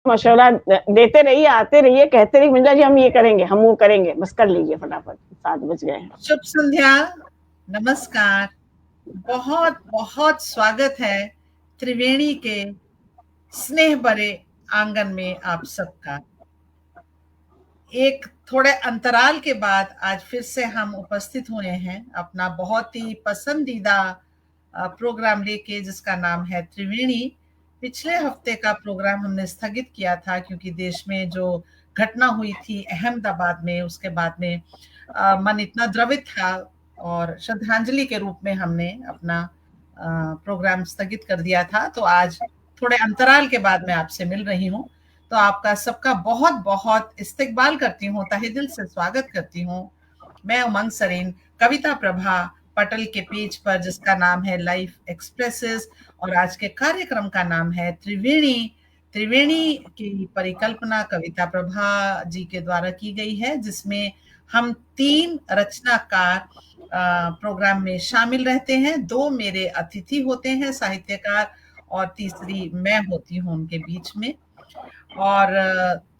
मशवरा देते रहिए, आते रहिए, कहते रहिए मंजुला जी हम ये करेंगे, हम वो करेंगे, बस कर लीजिए फटाफट। 7 बज गए हैं। शुभ संध्या, नमस्कार, बहुत बहुत स्वागत है त्रिवेणी के स्नेह भरे आंगन में आप सबका। एक थोड़े अंतराल के बाद आज फिर से हम उपस्थित हुए हैं अपना बहुत ही पसंदीदा प्रोग्राम लेके, जिसका नाम है त्रिवेणी। पिछले हफ्ते का प्रोग्राम हमने स्थगित किया था क्योंकि देश में जो घटना हुई थी अहमदाबाद में, उसके बाद में मन इतना द्रवित था और श्रद्धांजलि के रूप में हमने अपना प्रोग्राम स्थगित कर दिया था। तो आज थोड़े अंतराल के बाद मैं आपसे मिल रही हूँ। तो आपका सबका बहुत बहुत इस्तकबाल करती हूँ, तहे दिल से स्वागत करती हूँ। मैं उमंग सरीन, कविता प्रभा पटल के पेज पर, जिसका नाम है लाइफ एक्सप्रेसेस, और आज के कार्यक्रम का नाम है त्रिवेणी। त्रिवेणी की परिकल्पना कविता प्रभा जी के द्वारा की गई है, जिसमें हम 3 रचनाकार प्रोग्राम में शामिल रहते हैं। 2 मेरे अतिथि होते हैं साहित्यकार, और तीसरी मैं होती हूँ उनके बीच में। और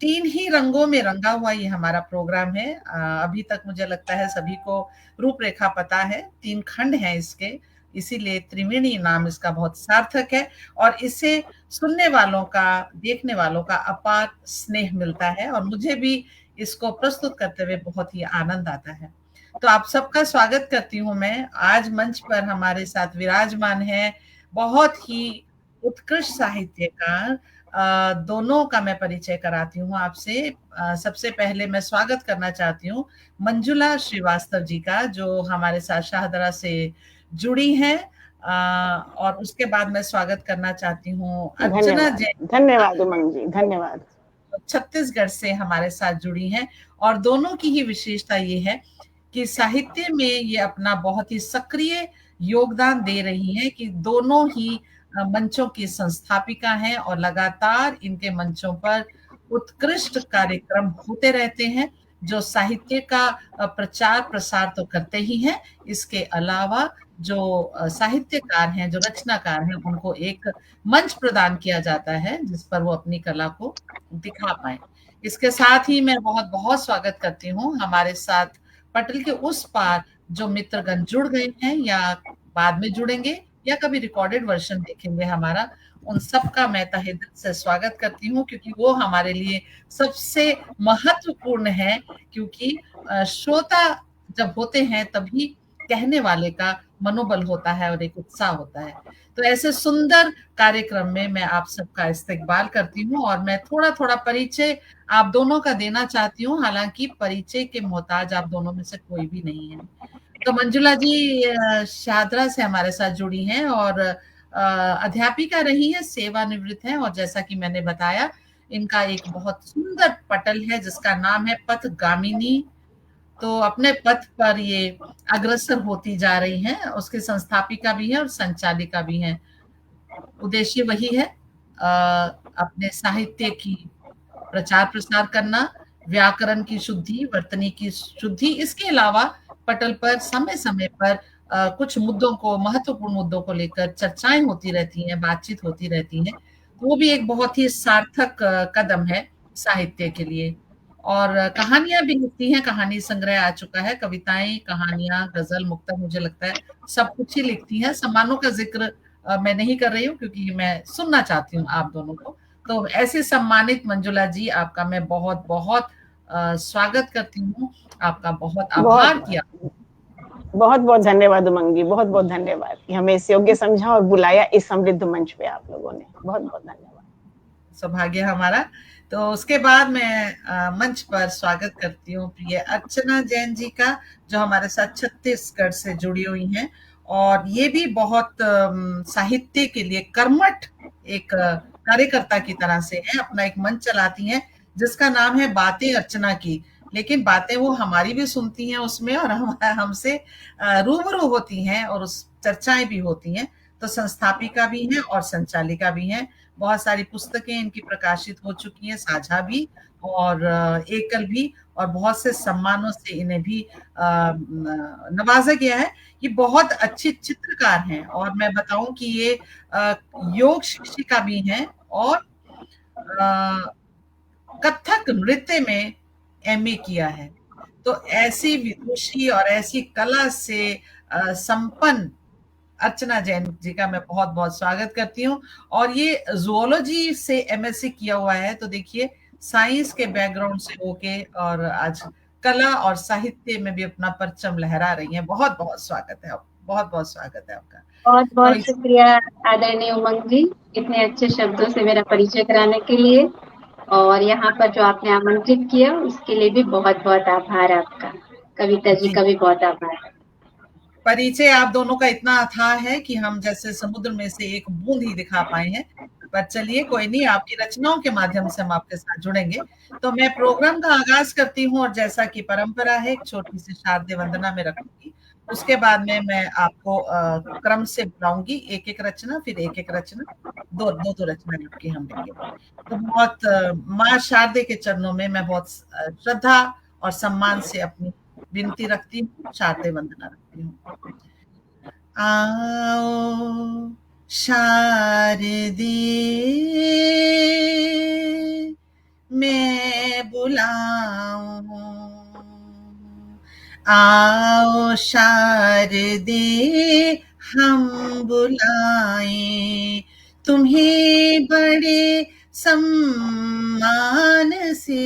3 ही रंगों में रंगा हुआ ये हमारा प्रोग्राम है। अभी तक मुझे लगता है सभी को रूपरेखा पता है। 3 खंड हैं इसके, इसीलिए त्रिवेणी नाम इसका बहुत सार्थक है, और इसे सुनने वालों का, देखने वालों का अपार स्नेह मिलता है, और मुझे भी इसको प्रस्तुत करते हुए बहुत ही आनंद आता है। तो आप सबका स्वागत करती हूँ मैं। आज मंच पर हमारे साथ विराजमान है बहुत ही उत्कृष्ट साहित्यकार। दोनों का मैं परिचय कराती हूँ आपसे। सबसे पहले मैं स्वागत करना चाहती हूँ मंजुला श्रीवास्तव जी का, जो हमारे साथ शाहदरा से जुड़ी हैं। और उसके बाद मैं स्वागत करना चाहती हूँ अर्चना धन्यवाद, जैन का, धन्यवाद उमंग जी, धन्यवाद। छत्तीसगढ़ से हमारे साथ जुड़ी हैं। और दोनों की ही विशेषता ये है कि साहित्य में ये अपना बहुत ही सक्रिय योगदान दे रही हैं, कि दोनों ही मंचों की संस्थापिका हैं, और लगातार इनके मंचों पर उत्कृष्ट कार्यक्रम होते रहते हैं, जो साहित्य का प्रचार प्रसार तो करते ही हैं, इसके अलावा जो साहित्यकार हैं, जो रचनाकार हैं, उनको एक मंच प्रदान किया जाता है जिस पर वो अपनी कला को दिखा पाए। इसके साथ ही मैं बहुत बहुत स्वागत करती हूँ हमारे साथ पटल के उस पार जो मित्रगण जुड़ गए हैं, या बाद में जुड़ेंगे, या कभी रिकॉर्डेड वर्जन देखेंगे हमारा, उन सबका मैं तहे दिल से स्वागत करती हूँ, क्योंकि वो हमारे लिए सबसे महत्वपूर्ण है। क्योंकि श्रोता जब होते हैं तभी कहने वाले का मनोबल होता है और एक उत्साह होता है। तो ऐसे सुंदर कार्यक्रम में मैं आप सबका इस्तकबाल करती हूँ, और मैं थोड़ा थोड़ा परिचय आप दोनों का देना चाहती हूँ। हालांकि परिचय के मोहताज आप दोनों में से कोई भी नहीं है। तो मंजुला जी शाहदरा से हमारे साथ जुड़ी हैं, और अध्यापिका रही है, सेवानिवृत्त है, और जैसा कि मैंने बताया, इनका एक बहुत सुंदर पटल है जिसका नाम है पथगामिनी। तो अपने पथ पर ये अग्रसर होती जा रही हैं, उसके संस्थापिका भी है और संचालिका भी हैं। उद्देश्य वही है, अपने साहित्य की प्रचार प्रसार करना, व्याकरण की शुद्धि, वर्तनी की शुद्धि। इसके अलावा पटल पर समय समय पर कुछ मुद्दों को, महत्वपूर्ण मुद्दों को लेकर चर्चाएं होती रहती हैं, बातचीत होती रहती है। तो वो भी एक बहुत ही सार्थक कदम है साहित्य के लिए। और कहानियां भी लिखती हैं, कहानी संग्रह आ चुका है, कविताएं, कहानियां, गजल, मुक्तक, मुझे लगता है सब कुछ ही लिखती हैं। सम्मानों का जिक्र मैं नहीं कर रही हूँ, क्योंकि मैं सुनना चाहती हूँ आप दोनों को। तो ऐसे सम्मानित मंजुला जी, आपका मैं बहुत बहुत स्वागत करती हूँ, आपका बहुत बहुत आभार किया। बहुत बहुत धन्यवाद उमंग जी, बहुत बहुत धन्यवाद कि हमें इस योग्य समझा और बुलाया इस समृद्ध मंच पे आप लोगों ने। बहुत बहुत धन्यवाद। सौभाग्य हमारा। तो उसके बाद मैं मंच पर स्वागत करती हूँ प्रिय अर्चना जैन जी का, जो हमारे साथ छत्तीसगढ़ से जुड़ी हुई हैं, और ये भी बहुत साहित्य के लिए कर्मठ एक कार्यकर्ता की तरह से है। अपना एक मंच चलाती हैं जिसका नाम है बातें अर्चना की। लेकिन बातें वो हमारी भी सुनती हैं उसमें, और हम हमसे रूबरू होती हैं, और उस चर्चाएं भी होती हैं। तो संस्थापिका भी हैं और संचालिका भी हैं। बहुत सारी पुस्तकें इनकी प्रकाशित हो चुकी हैं, साझा भी और एकल भी, और बहुत से सम्मानों से इन्हें भी नवाजा गया है। ये बहुत अच्छी चित्रकार हैं, और मैं बताऊं कि ये योग शिक्षिका भी हैं, और कथक नृत्य में एमए किया है। तो ऐसी विदुषी और ऐसी कला से संपन्न अर्चना जैन जी का मैं बहुत बहुत स्वागत करती हूँ। और ये जूलॉजी से एमएससी किया हुआ है, तो देखिए साइंस के बैकग्राउंड से होके और आज कला और साहित्य में भी अपना परचम लहरा रही हैं। बहुत बहुत स्वागत है, बहुत बहुत स्वागत है आपका। बहुत तो बहुत शुक्रिया आदरणीय उमंग जी, इतने अच्छे शब्दों से मेरा परिचय कराने के लिए, और यहाँ पर जो आपने आमंत्रित किया उसके लिए भी बहुत बहुत आभार आपका। कविता जी का भी बहुत आभार। परिचय आप दोनों का इतना अथाह है कि हम जैसे समुद्र में से एक बूंद ही दिखा पाए हैं, पर चलिए कोई नहीं, आपकी रचनाओं के माध्यम से हम आपके साथ जुड़ेंगे। तो मैं प्रोग्राम का आगाज करती हूँ, और जैसा कि परंपरा है एक छोटी सी शारदीय वंदना में रखूंगी। उसके बाद में मैं आपको क्रम से बुलाऊंगी, एक एक रचना, फिर एक एक रचना, दो दो दो रचना आपकी हम लेंगे। तो बहुत माँ शारदे के चरणों में मैं बहुत श्रद्धा और सम्मान से अपनी विनती रखती हूँ, शारदीय वंदना रखती हूँ। आओ शारदे मैं बुलाऊं, आओ शारदे हम बुलाएं तुम्हें बड़े सम्मान से,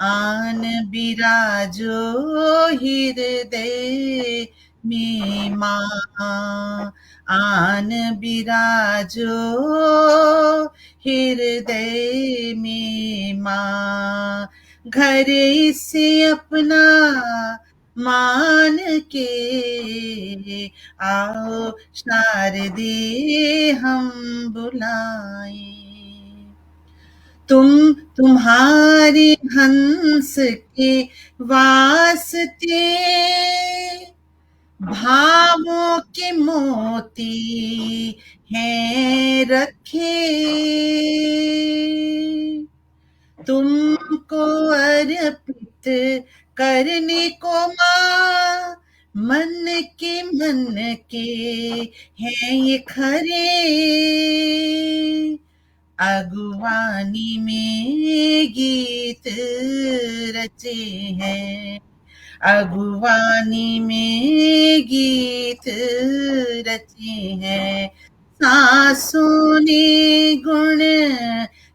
आन बिराजो हृदय में माँ, आन बिराजो हृदय में माँ, घर इसे अपना मान के, आओ शारदे हम बुलाएं। तुम्हारे हंस के वास्ते भावों के मोती हैं रखे, तुमको अर्पित करने को माँ मन के हैं ये खरे, अगुवानी में गीत रचे हैं, अगुवानी में गीत रचे हैं, सासों ने गुण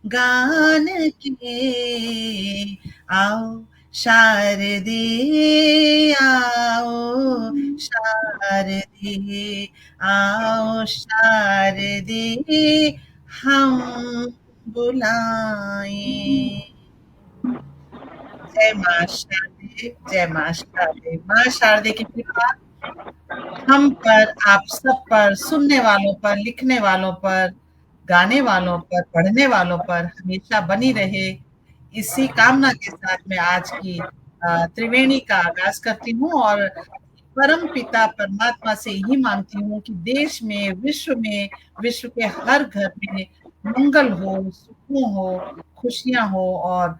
गान के, आओ शारदे आओ शारदे, आओ शारदे हम बुलाएं। जय माँ शारदे, जय माँ शारदे। माँ शारदे की कृपा हम पर, आप सब पर, सुनने वालों पर, लिखने वालों पर, गाने वालों पर, पढ़ने वालों पर हमेशा बनी रहे, इसी कामना के साथ मैं आज की त्रिवेणी का आगाज करती हूँ। और परम पिता परमात्मा से यही मांगती हूँ कि देश में, विश्व के हर घर में मंगल हो, सुकून हो, खुशियां हो, और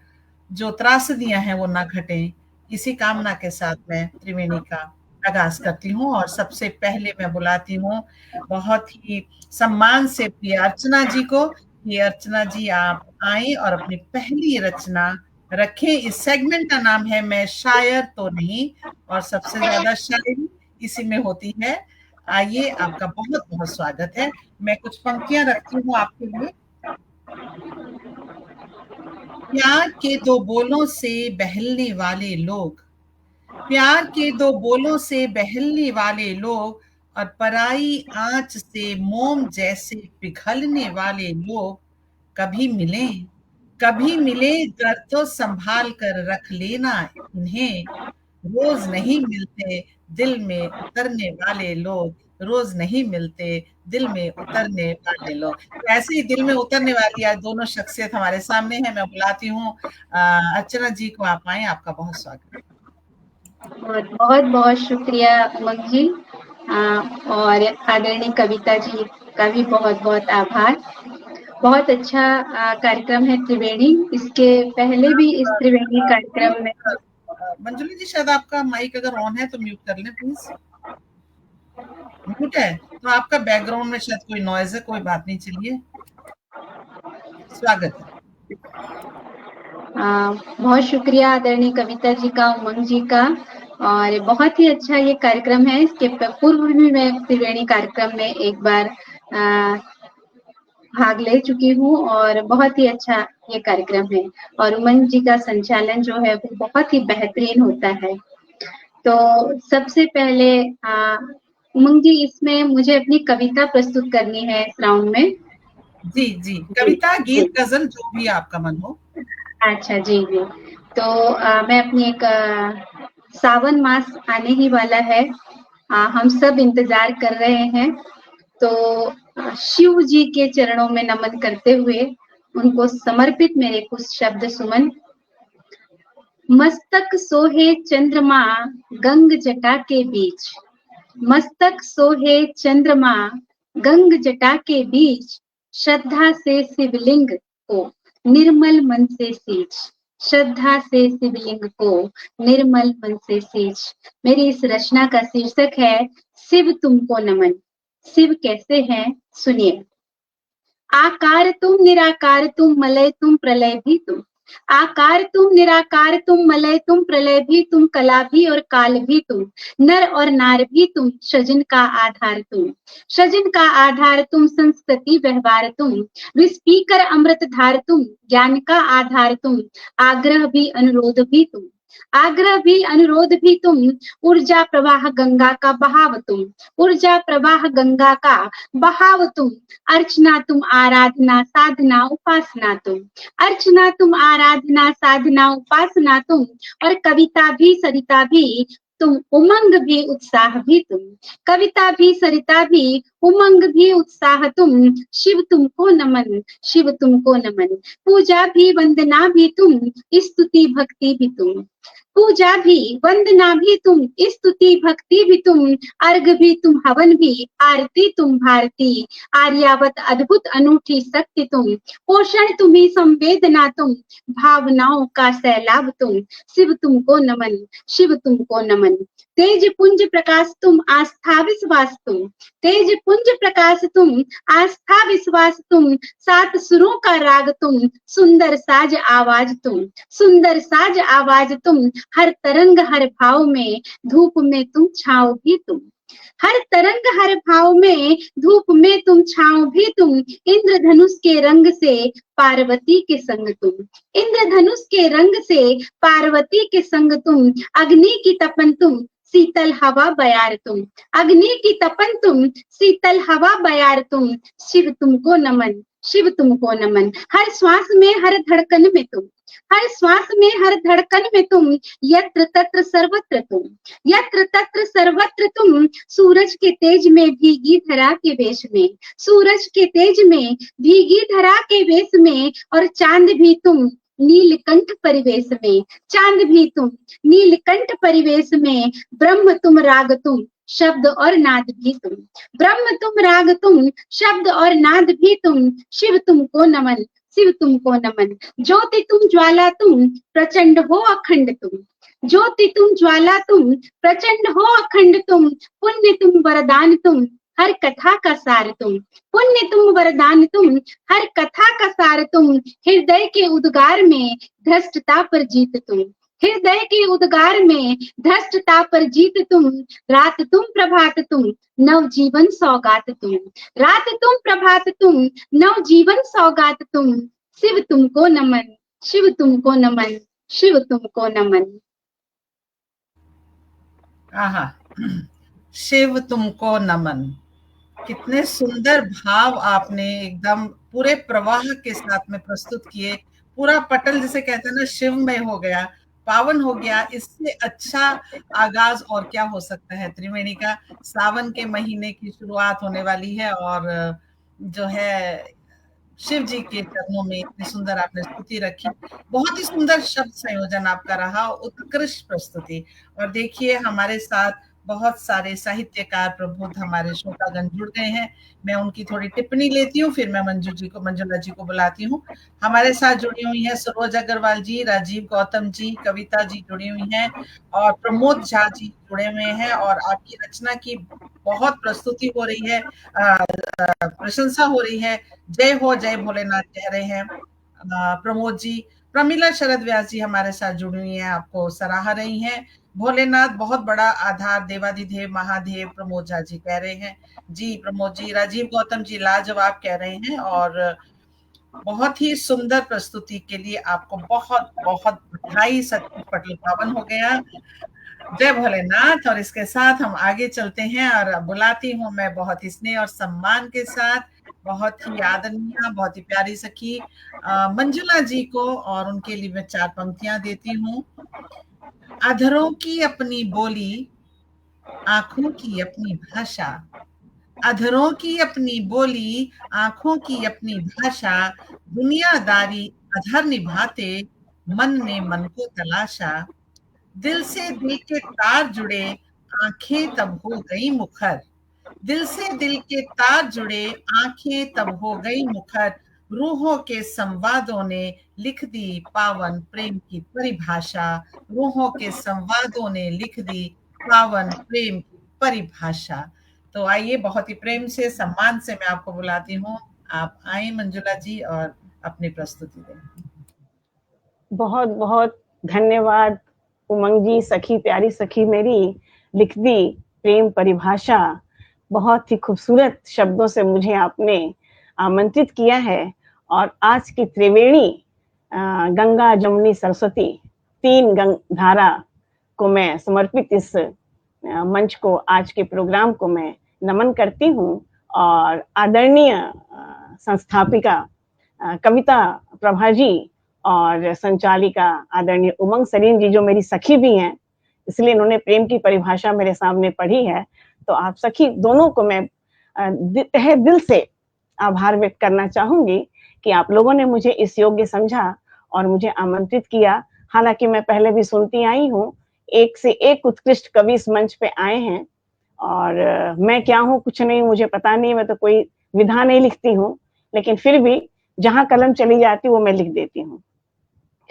जो त्रासदियां हैं वो ना घटें। इसी कामना के साथ मैं त्रिवेणी का आगाज करती हूँ। और सबसे पहले मैं बुलाती हूँ बहुत ही सम्मान से प्रिय अर्चना जी को। ये अर्चना जी आप आए और अपनी पहली रचना रखें। इस सेगमेंट का नाम है मैं शायर तो नहीं, और सबसे ज्यादा शायरी इसी में होती है। आइए, आपका बहुत बहुत स्वागत है। मैं कुछ पंक्तियां रखती हूँ आपके लिए। प्यार के दो बोलों से बहलने वाले लोग, प्यार के दो बोलों से बहलने वाले लोग, और पराई आंच से मोम जैसे पिघलने वाले लोग, कभी मिले कर तो संभाल कर रख लेना इन्हें, रोज नहीं मिलते दिल में उतरने वाले लोग, रोज नहीं मिलते दिल में उतरने वाले लोग। तो ऐसे ही दिल में उतरने वाली आज दोनों शख्सियत हमारे सामने है। मैं बुलाती हूँ अर्चना जी को, आप आए, आपका बहुत स्वागत। बहुत बहुत शुक्रिया उमंग जी, और आदरणीय कविता जी का भी बहुत बहुत आभार। बहुत अच्छा कार्यक्रम है त्रिवेणी। इसके पहले भी इस त्रिवेणी कार्यक्रम में मंजुली जी, शायद आपका माइक अगर ऑन है तो म्यूट कर लें प्लीज। म्यूट है तो आपका बैकग्राउंड में शायद कोई नॉइज है, कोई बात नहीं, चलिए। स्वागत है। बहुत शुक्रिया आदरणीय कविता जी का, उमंग जी का। और बहुत ही अच्छा ये कार्यक्रम है। इसके पूर्व भी मैं त्रिवेणी कार्यक्रम में एक बार भाग ले चुकी हूँ और बहुत ही अच्छा ये कार्यक्रम है। और उमंग जी का संचालन जो है वो बहुत ही बेहतरीन होता है। तो सबसे पहले उमंग जी, इसमें मुझे अपनी कविता प्रस्तुत करनी है इस राउंड में। जी जी, कविता, गीत, गजल, जो भी आपका मन हो। अच्छा जी जी। तो मैं अपनी एक सावन मास आने ही वाला है, हम सब इंतजार कर रहे हैं। तो शिव जी के चरणों में नमन करते हुए उनको समर्पित मेरे कुछ शब्द सुमन। मस्तक सोहे चंद्रमा गंग जटा के बीच, मस्तक सोहे चंद्रमा गंग जटा के बीच, श्रद्धा से शिवलिंग को निर्मल मन से सींच, श्रद्धा से शिवलिंग को निर्मल मन से सींच। मेरी इस रचना का शीर्षक है शिव तुमको नमन। शिव कैसे हैं सुनिए। आकार तुम निराकार तुम मलय तुम प्रलय भी तुम, आकार तुम निराकार तुम मलय तुम प्रलय भी तुम, कला भी और काल भी तुम, नर और नार भी तुम, सृजन का आधार तुम, सृजन का आधार तुम, संस्कृति व्यवहार तुम, विस्पीकर अमृत धार तुम, ज्ञान का आधार तुम, आग्रह भी अनुरोध भी तुम, आग्रह भी अनुरोध भी तुम, ऊर्जा प्रवाह गंगा का बहाव तुम, ऊर्जा प्रवाह गंगा का बहाव तुम, अर्चना तुम आराधना साधना उपासना तुम, अर्चना तुम आराधना साधना उपासना तुम, और कविता भी सरिता भी तुम, उमंग भी उत्साह भी तुम, कविता भी सरिता भी उमंग भी उत्साह तुम, शिव तुमको नमन, शिव तुमको नमन, पूजा भी वंदना भी तुम, स्तुति भक्ति भी तुम, पूजा भी वंदना भी तुम, स्तुति भक्ति भी तुम, अर्घ भी तुम हवन भी, आरती तुम भारती, आर्यावत अद्भुत अनूठी शक्ति तुम, पोषण तुम्ही संवेदना तुम, भावनाओं का सैलाब तुम, शिव तुमको नमन, शिव तुमको नमन। तेज पुंज प्रकाश तुम, आस्था विश्वास तुम, तेज पुंज प्रकाश तुम, आस्था विश्वास तुम, सात सुरों का राग तुम, सुंदर साज आवाज तुम, सुंदर साज आवाज तुम, हर तरंग हर भाव में धूप में तुम छाओ भी तुम, हर तरंग हर भाव में धूप में तुम छाओ भी तुम, इंद्रधनुष के रंग से पार्वती के संग तुम, इंद्रधनुष के रंग से पार्वती के संग तुम, अग्नि की तपन तुम, शीतल हवा बयार तुम, अग्नि की तपन तुम, शीतल हवा बयार तुम, शिव तुमको नमन, शिव तुमको नमन। हर श्वास में हर धड़कन में तुम, हर श्वास में हर धड़कन में तुम, यत्र तत्र सर्वत्र तुम, यत्र तत्र सर्वत्र तुम, सूरज के तेज में भीगी धरा के वेश में, सूरज के तेज में भीगी धरा के वेश में, और चांद भी तुम नीलकंठ परिवेश में, चांद भी तुम नीलकंठ परिवेश में, ब्रह्म तुम राग तुम, शब्द और नाद भी तुम, ब्रह्म तुम राग तुम, शब्द और नाद भी तुम, शिव तुमको नमन, शिव तुमको नमन। ज्योति तुम ज्वाला तुम, प्रचंड हो अखंड तुम, ज्योति तुम ज्वाला तुम, प्रचंड हो अखंड तुम, पुण्य तुम वरदान तुम, हर कथा का सार तुम, पुण्य तुम वरदान तुम, हर कथा का सार तुम, हृदय के उद्गार में धृष्टता पर जीत तुम, हृदय के उद्गार में धृष्टता पर जीत तुम, रात तुम प्रभात तुम, नव जीवन सौगात तुम, रात तुम प्रभात तुम, नव जीवन सौगात तुम, शिव तुमको नमन, शिव तुमको नमन, शिव तुमको नमन। आहा, शिव तुमको नमन। कितने सुंदर भाव आपने एकदम पूरे प्रवाह के साथ में प्रस्तुत किए। पूरा पटल जिसे कहते हैं ना शिवमय हो गया, पावन हो गया। इससे अच्छा आगाज और क्या हो सकता है। त्रिवेणी का सावन के महीने की शुरुआत होने वाली है और जो है शिव जी के चरणों में इतनी सुंदर आपने स्तुति रखी। बहुत ही सुंदर शब्द संयोजन आपका रहा, उत्कृष्ट प्रस्तुति। और देखिए हमारे साथ बहुत सारे साहित्यकार प्रबुद्ध हमारे श्रोतागण जुड़ गए हैं। मैं उनकी थोड़ी टिप्पणी लेती हूँ, फिर मैं मंजुला जी को बुलाती हूँ। हमारे साथ जुड़ी हुई हैं सरोज अग्रवाल जी, राजीव गौतम जी, कविता जी जुड़ी हुई हैं और प्रमोद झा जी जुड़े हुए हैं और आपकी रचना की बहुत प्रस्तुति हो रही है, प्रशंसा हो रही है। जय हो, जय भोलेनाथ कह रहे हैं प्रमोद जी। प्रमिला शरद व्यास जी हमारे साथ जुड़ी हुई हैं, आपको सराह रही हैं। भोलेनाथ बहुत बड़ा आधार, देवाधिदेव महादेव, प्रमोद झा जी कह रहे हैं। जी प्रमोद जी। राजीव गौतम जी लाजवाब कह रहे हैं और बहुत ही सुंदर प्रस्तुति के लिए आपको बहुत बहुत बधाई। सचमुच पटल पावन हो गया। जय भोलेनाथ। और इसके साथ हम आगे चलते हैं और बुलाती हूँ मैं बहुत ही स्नेह और सम्मान के साथ, बहुत ही आदरणीय, बहुत ही प्यारी सखी मंजुला जी को, और उनके लिए मैं 4 पंक्तियां देती हूँ। अधरों की अपनी बोली, आंखों की अपनी भाषा, अधरों की अपनी बोली, आंखों की अपनी भाषा, दुनियादारी अधर निभाते, मन ने मन को तलाशा, दिल से दिल के तार जुड़े, आंखें तब हो गई मुखर, दिल से दिल के तार जुड़े, आंखें तब हो गई मुखर, रूहों के संवादों ने लिख दी पावन प्रेम की परिभाषा, रूहों के संवादों ने लिख दी पावन प्रेम की परिभाषा। तो आइए, बहुत ही प्रेम से, सम्मान से मैं आपको बुलाती हूँ। आप आए मंजुला जी और अपनी प्रस्तुति दें। बहुत बहुत धन्यवाद उमंग जी, सखी, प्यारी सखी मेरी, लिख दी प्रेम परिभाषा। बहुत ही खूबसूरत शब्दों से मुझे आपने आमंत्रित किया है और आज की त्रिवेणी गंगा जमुनी सरस्वती 3 धारा को मैं समर्पित इस मंच को, आज के प्रोग्राम को मैं नमन करती हूँ और आदरणीय संस्थापिका कविता प्रभा जी और संचालिका आदरणीय उमंग सरीन जी, जो मेरी सखी भी हैं, इसलिए इन्होंने प्रेम की परिभाषा मेरे सामने पढ़ी है। तो आप सखी दोनों को मैं तहे दिल से आभार व्यक्त करना चाहूंगी कि आप लोगों ने मुझे इस योग्य समझा और मुझे आमंत्रित किया। हालांकि मैं पहले भी सुनती आई हूँ, एक से एक उत्कृष्ट कवि इस मंच पे आए हैं और मैं क्या हूँ, कुछ नहीं, मुझे पता नहीं, मैं तो कोई विधा नहीं लिखती हूँ, लेकिन फिर भी जहां कलम चली जाती वो मैं लिख देती हूँ।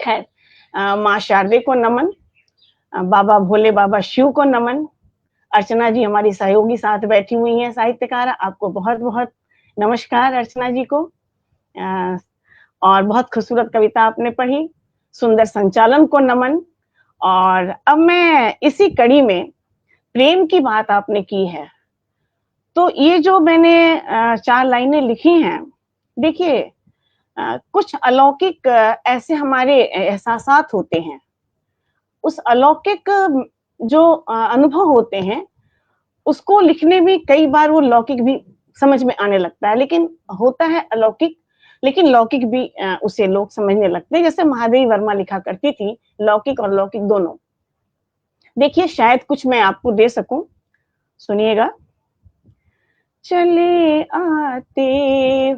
खैर, माँ शारदे को नमन, बाबा भोले बाबा शिव को नमन, अर्चना जी हमारी सहयोगी साथ बैठी हुई हैं साहित्यकार, आपको बहुत बहुत नमस्कार अर्चना जी को। और बहुत खूबसूरत कविता आपने पढ़ी, सुंदर संचालन को नमन। और अब मैं इसी कड़ी में, प्रेम की बात आपने की है, तो ये जो मैंने 4 लाइनें लिखी हैं, देखिए कुछ अलौकिक ऐसे हमारे एहसासात होते हैं, उस अलौकिक जो अनुभव होते हैं उसको लिखने में कई बार वो लौकिक भी समझ में आने लगता है, लेकिन होता है अलौकिक, लेकिन लौकिक भी उसे लोग समझने लगते हैं। जैसे महादेवी वर्मा लिखा करती थी, लौकिक और लौकिक दोनों। देखिए शायद कुछ मैं आपको दे सकूं, सुनिएगा। चले आते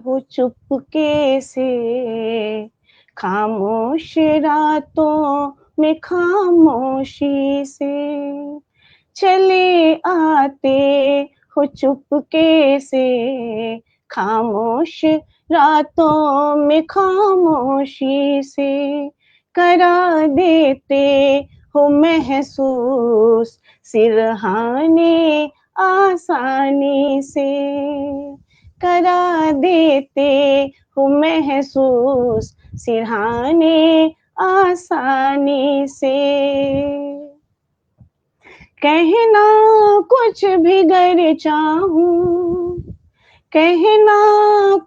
हो चुपके से, खामोश रातों में खामोशी से, चले आते हो चुपके से, खामोश रातों में खामोशी से, करा देते हो महसूस सिरहाने आसानी से, करा देते हो महसूस सिरहाने आसानी से, कहना कुछ भी गर चाहूं, कहना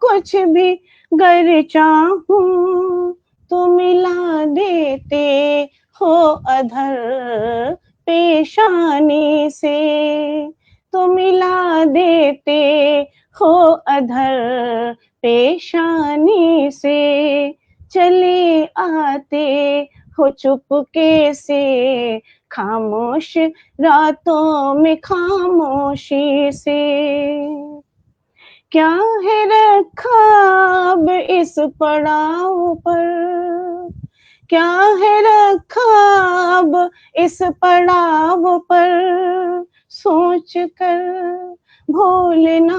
कुछ भी गर चाहूं, तो मिला देते हो अधर पेशानी से, तो मिला देते हो अधर पेशानी से, चले आते हो चुपके से, खामोश रातों में खामोशी से, क्या है रखा अब इस पड़ाव पर, क्या है रखा अब इस पड़ाव पर, सोच कर भूलना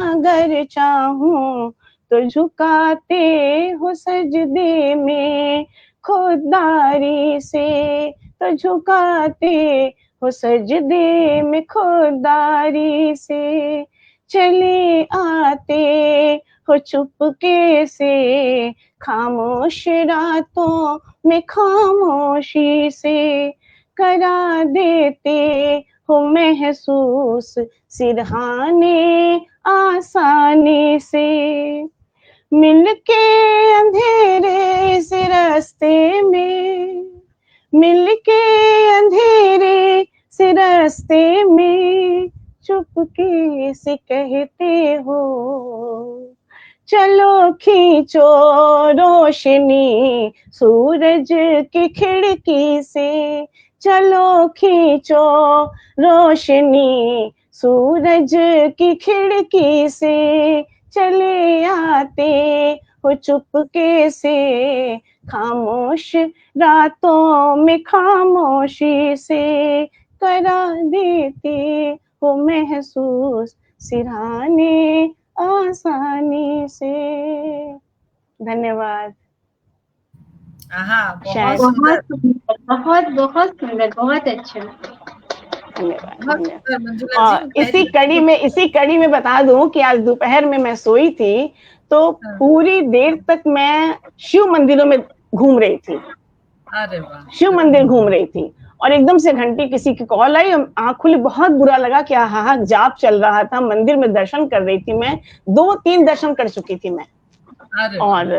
अगर चाहूं तो झुकाते हो सजदे में खुदारी से, तो झुकाते हो सजदे में खुदारी से, चले आते हो चुपके से खामोश रातों में खामोशी से, करा देते हो महसूस सिरहाने आसानी से, मिलके अंधेरे से रास्ते में, मिलके अंधेरे से रास्ते में चुपके से कहते हो चलो खींचो रोशनी सूरज की खिड़की से, चलो खींचो रोशनी सूरज की खिड़की से, चले आते हो चुपके से खामोश रातों में खामोशी से, करा देते हो महसूस सिरहाने आसानी से। धन्यवाद। बहुत सुंदर, बहुत बहुत सुंदर, बहुत अच्छा। धन्यवाद। और इसी कड़ी में बता दूं कि आज दोपहर में मैं सोई थी तो पूरी देर तक मैं शिव मंदिरों में घूम रही थी। अरे वाह। शिव मंदिर घूम रही थी और एकदम से घंटी किसी की कॉल आई, आंख खुली, बहुत बुरा लगा कि हा जाप चल रहा था, मंदिर में दर्शन कर रही थी मैं, 2-3 दर्शन कर चुकी थी मैं। और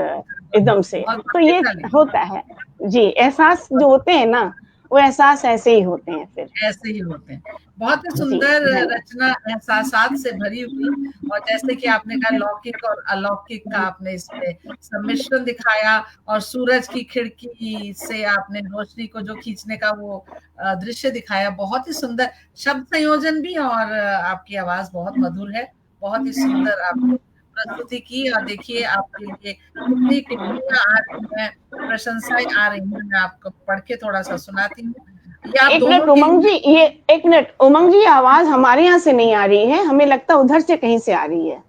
एकदम से तो ये होता है जी, एहसास जो होते हैं ना वो एहसास ऐसे ही होते हैं, फिर ऐसे ही होते हैं। बहुत ही सुंदर रचना एहसासात से भरी हुई, और जैसे कि आपने कहा लौकिक और अलौकिक का आपने इसमें सम्मिश्रण दिखाया, और सूरज की खिड़की से आपने रोशनी को जो खींचने का वो दृश्य दिखाया, बहुत ही सुंदर शब्द संयोजन भी, और आपकी आवाज बहुत मधुर है, बहुत ही सुंदर आपने प्रस्तुति की। और देखिए आपके लिए कितनी टिप्पणियां आ रही हैं, प्रशंसाएं आ रही हैं, मैं आपको पढ़ के थोड़ा सा सुनाती हूँ। एक मिनट उमंग जी, ये एक मिनट उमंग जी, आवाज हमारे यहाँ से नहीं आ रही है, हमें लगता है उधर से कहीं से आ रही है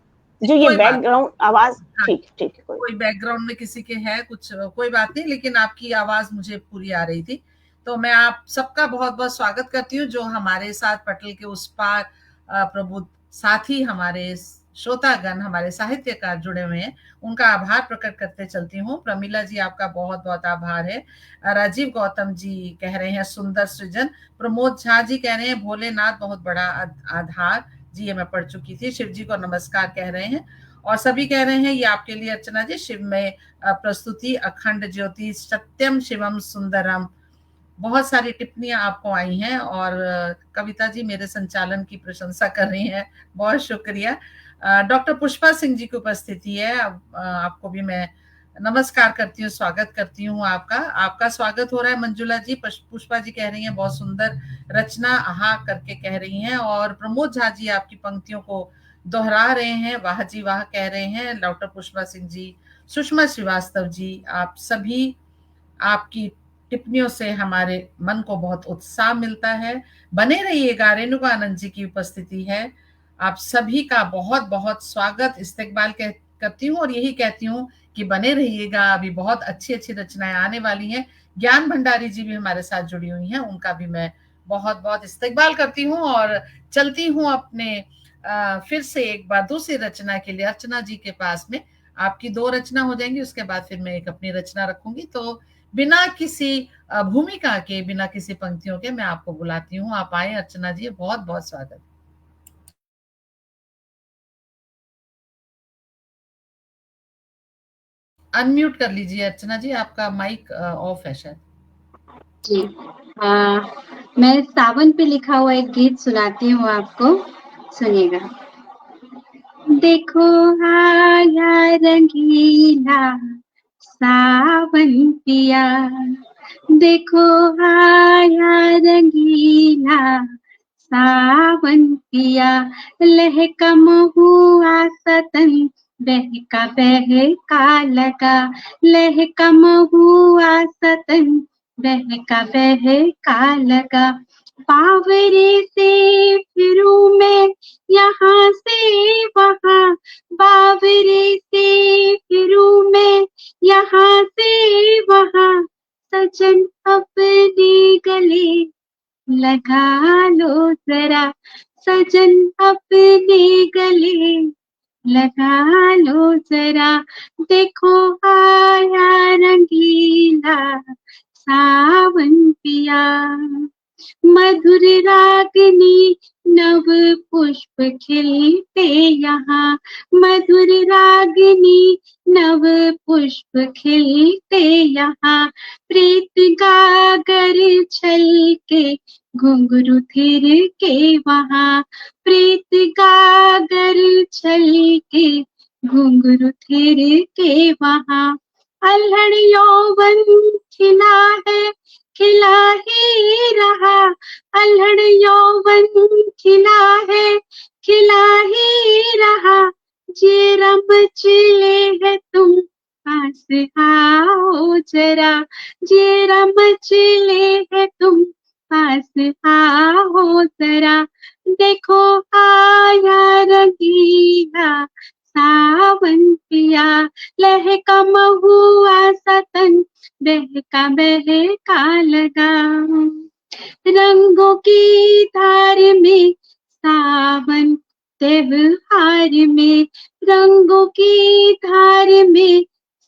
जो ये बैकग्राउंड आवाज। ठीक है, कोई बैकग्राउंड में किसी के है कुछ, कोई बात नहीं, लेकिन आपकी आवाज मुझे पूरी आ रही थी। तो मैं आप सबका बहुत बहुत स्वागत करती हूँ जो हमारे साथ पटल के उस पार प्रबुद्ध साथी, हमारे श्रोतागण, हमारे साहित्यकार जुड़े हुए हैं, उनका आभार प्रकट करते चलती हूँ। प्रमिला जी आपका बहुत बहुत आभार है। राजीव गौतम जी कह रहे हैं सुंदर सृजन। प्रमोद झा जी कह रहे हैं भोलेनाथ बहुत बड़ा आधार, जी ये मैं पढ़ चुकी थी। शिव जी को नमस्कार कह रहे हैं, और सभी कह रहे हैं ये आपके लिए अर्चना जी, शिव में प्रस्तुति अखंड ज्योति सत्यम शिवम सुंदरम। बहुत सारी टिप्पणियां आपको आई हैं, और कविता जी मेरे संचालन की प्रशंसा कर रही हैं, बहुत शुक्रिया। डॉक्टर पुष्पा सिंह जी की उपस्थिति है, आपको भी मैं नमस्कार करती हूँ, स्वागत करती हूँ आपका स्वागत हो रहा है। मंजुला जी, पुष्पा जी कह रही हैं बहुत सुंदर रचना, आहा करके कह रही हैं, और प्रमोद झा जी आपकी पंक्तियों को दोहरा रहे हैं, वाह जी वाह कह रहे हैं। डॉक्टर पुष्पा सिंह जी, सुषमा श्रीवास्तव जी, आप सभी, आपकी टिप्पणियों से हमारे मन को बहुत उत्साह मिलता है। बने रहिएगा। रेणुका आनंद जी की उपस्थिति है, आप सभी का बहुत बहुत स्वागत इस्तकबाल करती हूँ, और यही कहती हूँ कि बने रहिएगा, अभी बहुत अच्छी अच्छी रचनाएं आने वाली हैं। ज्ञान भंडारी जी भी हमारे साथ जुड़ी हुई हैं, उनका भी मैं बहुत बहुत इस्तकबाल करती हूँ, और चलती हूँ अपने फिर से एक बार दूसरी रचना के लिए अर्चना जी के पास में। आपकी 2 रचना हो जाएंगी, उसके बाद फिर मैं एक अपनी रचना रखूंगी। तो बिना किसी भूमिका के, बिना किसी पंक्तियों के मैं आपको बुलाती हूँ, आप आए अर्चना जी, बहुत बहुत स्वागत। अनम्यूट कर लीजिए अर्चना जी, आपका माइक ऑफ है शायद। जी, मैं सावन पे लिखा हुआ एक गीत सुनाती हूँ आपको, सुनिएगा। देखो आया रंगीला सावन पिया, देखो आया रंगीला सावन पिया, लहका महुआ सतन बहका लगा, लहका महुआ सतन बहका लगा, बावरे से फिरूं मैं यहाँ से वहाँ, बावरे से फिरूं मैं यहाँ से वहाँ, सजन अपने गले लगा लो जरा, सजन अपने गले लगा लो जरा, देखो आया रंगीला सावन पिया, मधुर रागनी नव पुष्प खिलते यहाँ, मधुर रागनी नव पुष्प खिलते यहाँ, प्रीत गागर छल के घुंघरू थिर के वहाँ, प्रीत गागर छल के घुंघरू थिर के वहाँ, अल्हड़ यौवन खिला है खिला ही रहा, अल्हड़ यौवन खिला है खिला ही रहा, जेरा मचले है तुम पास आओ जरा, जेरा मचले है तुम पास आओ जरा, देखो आया रंगीला सावन पिया, लहका महुआ सा तन बहका बहका लगा, रंगों की धार में सावन त्योहार में, रंगों की धार में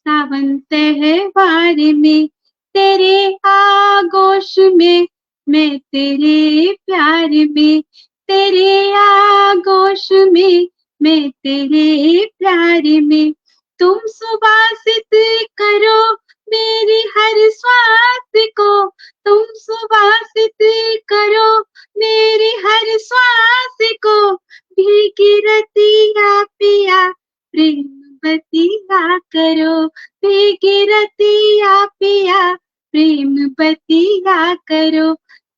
सावन त्योहार में, तेरे आगोश में मैं तेरे प्यार में, तेरे आगोश में मैं तेरे प्यार में, तुम सुवासित करो मेरी हर श्वास को, तुम सुवासित करो मेरी हर श्वास को, भीगी रतिया पिया प्रेम बतिया करो, भीगी रतिया पिया प्रेम बतिया करो,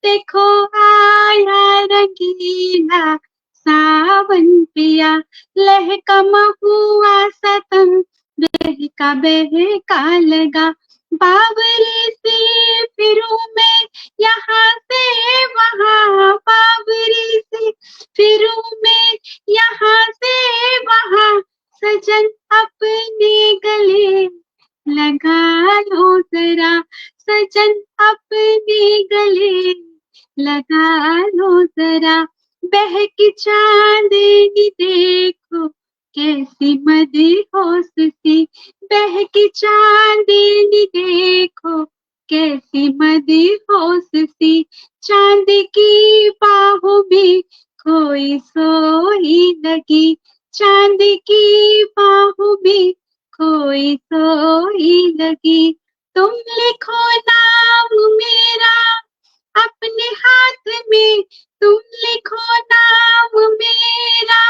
देखो आया रंगीला सावन पिया, लहका महुआ सा तन बहका बहका लगा, बावरे से फिरूं मैं यहाँ से वहाँ, बावरे से फिरूं मैं यहाँ से वहाँ, सजन अपने गले लगा लो जरा, सजन अपने गले लगा लो जरा, बहकी चांदनी देखो कैसी मदहोश सी, बहकी चांदनी देखो कैसी मदहोश सी, चांद की बाहों में खोई सोई लगी, चांद की बाहों में खोई सोई लगी, तुम लिखो नाम मेरा अपने हाथ में, तुम लिखो नाम मेरा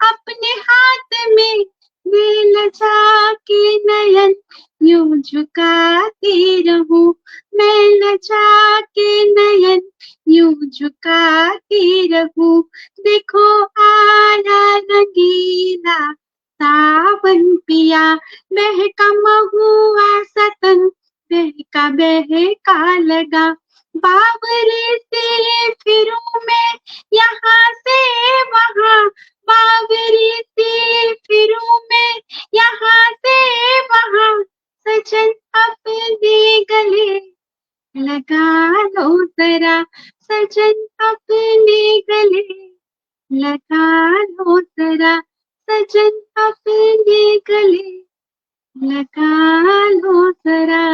अपने हाथ में, मैं लजा के नयन यूं झुकाती रहूं, मैं लजा के नयन यूं झुकाती रहूं, देखो आया रंगीला सावन पिया, महका महुआ सा तन बहका बहका लगा, बावरे से फिरूं मैं यहाँ से वहाँ, बावरे से फिरूं मैं यहाँ से वहाँ, सजन अपने गले लगा लो जरा, सजन अपने गले लगा लो जरा, सजन अपने गले लगा लो जरा।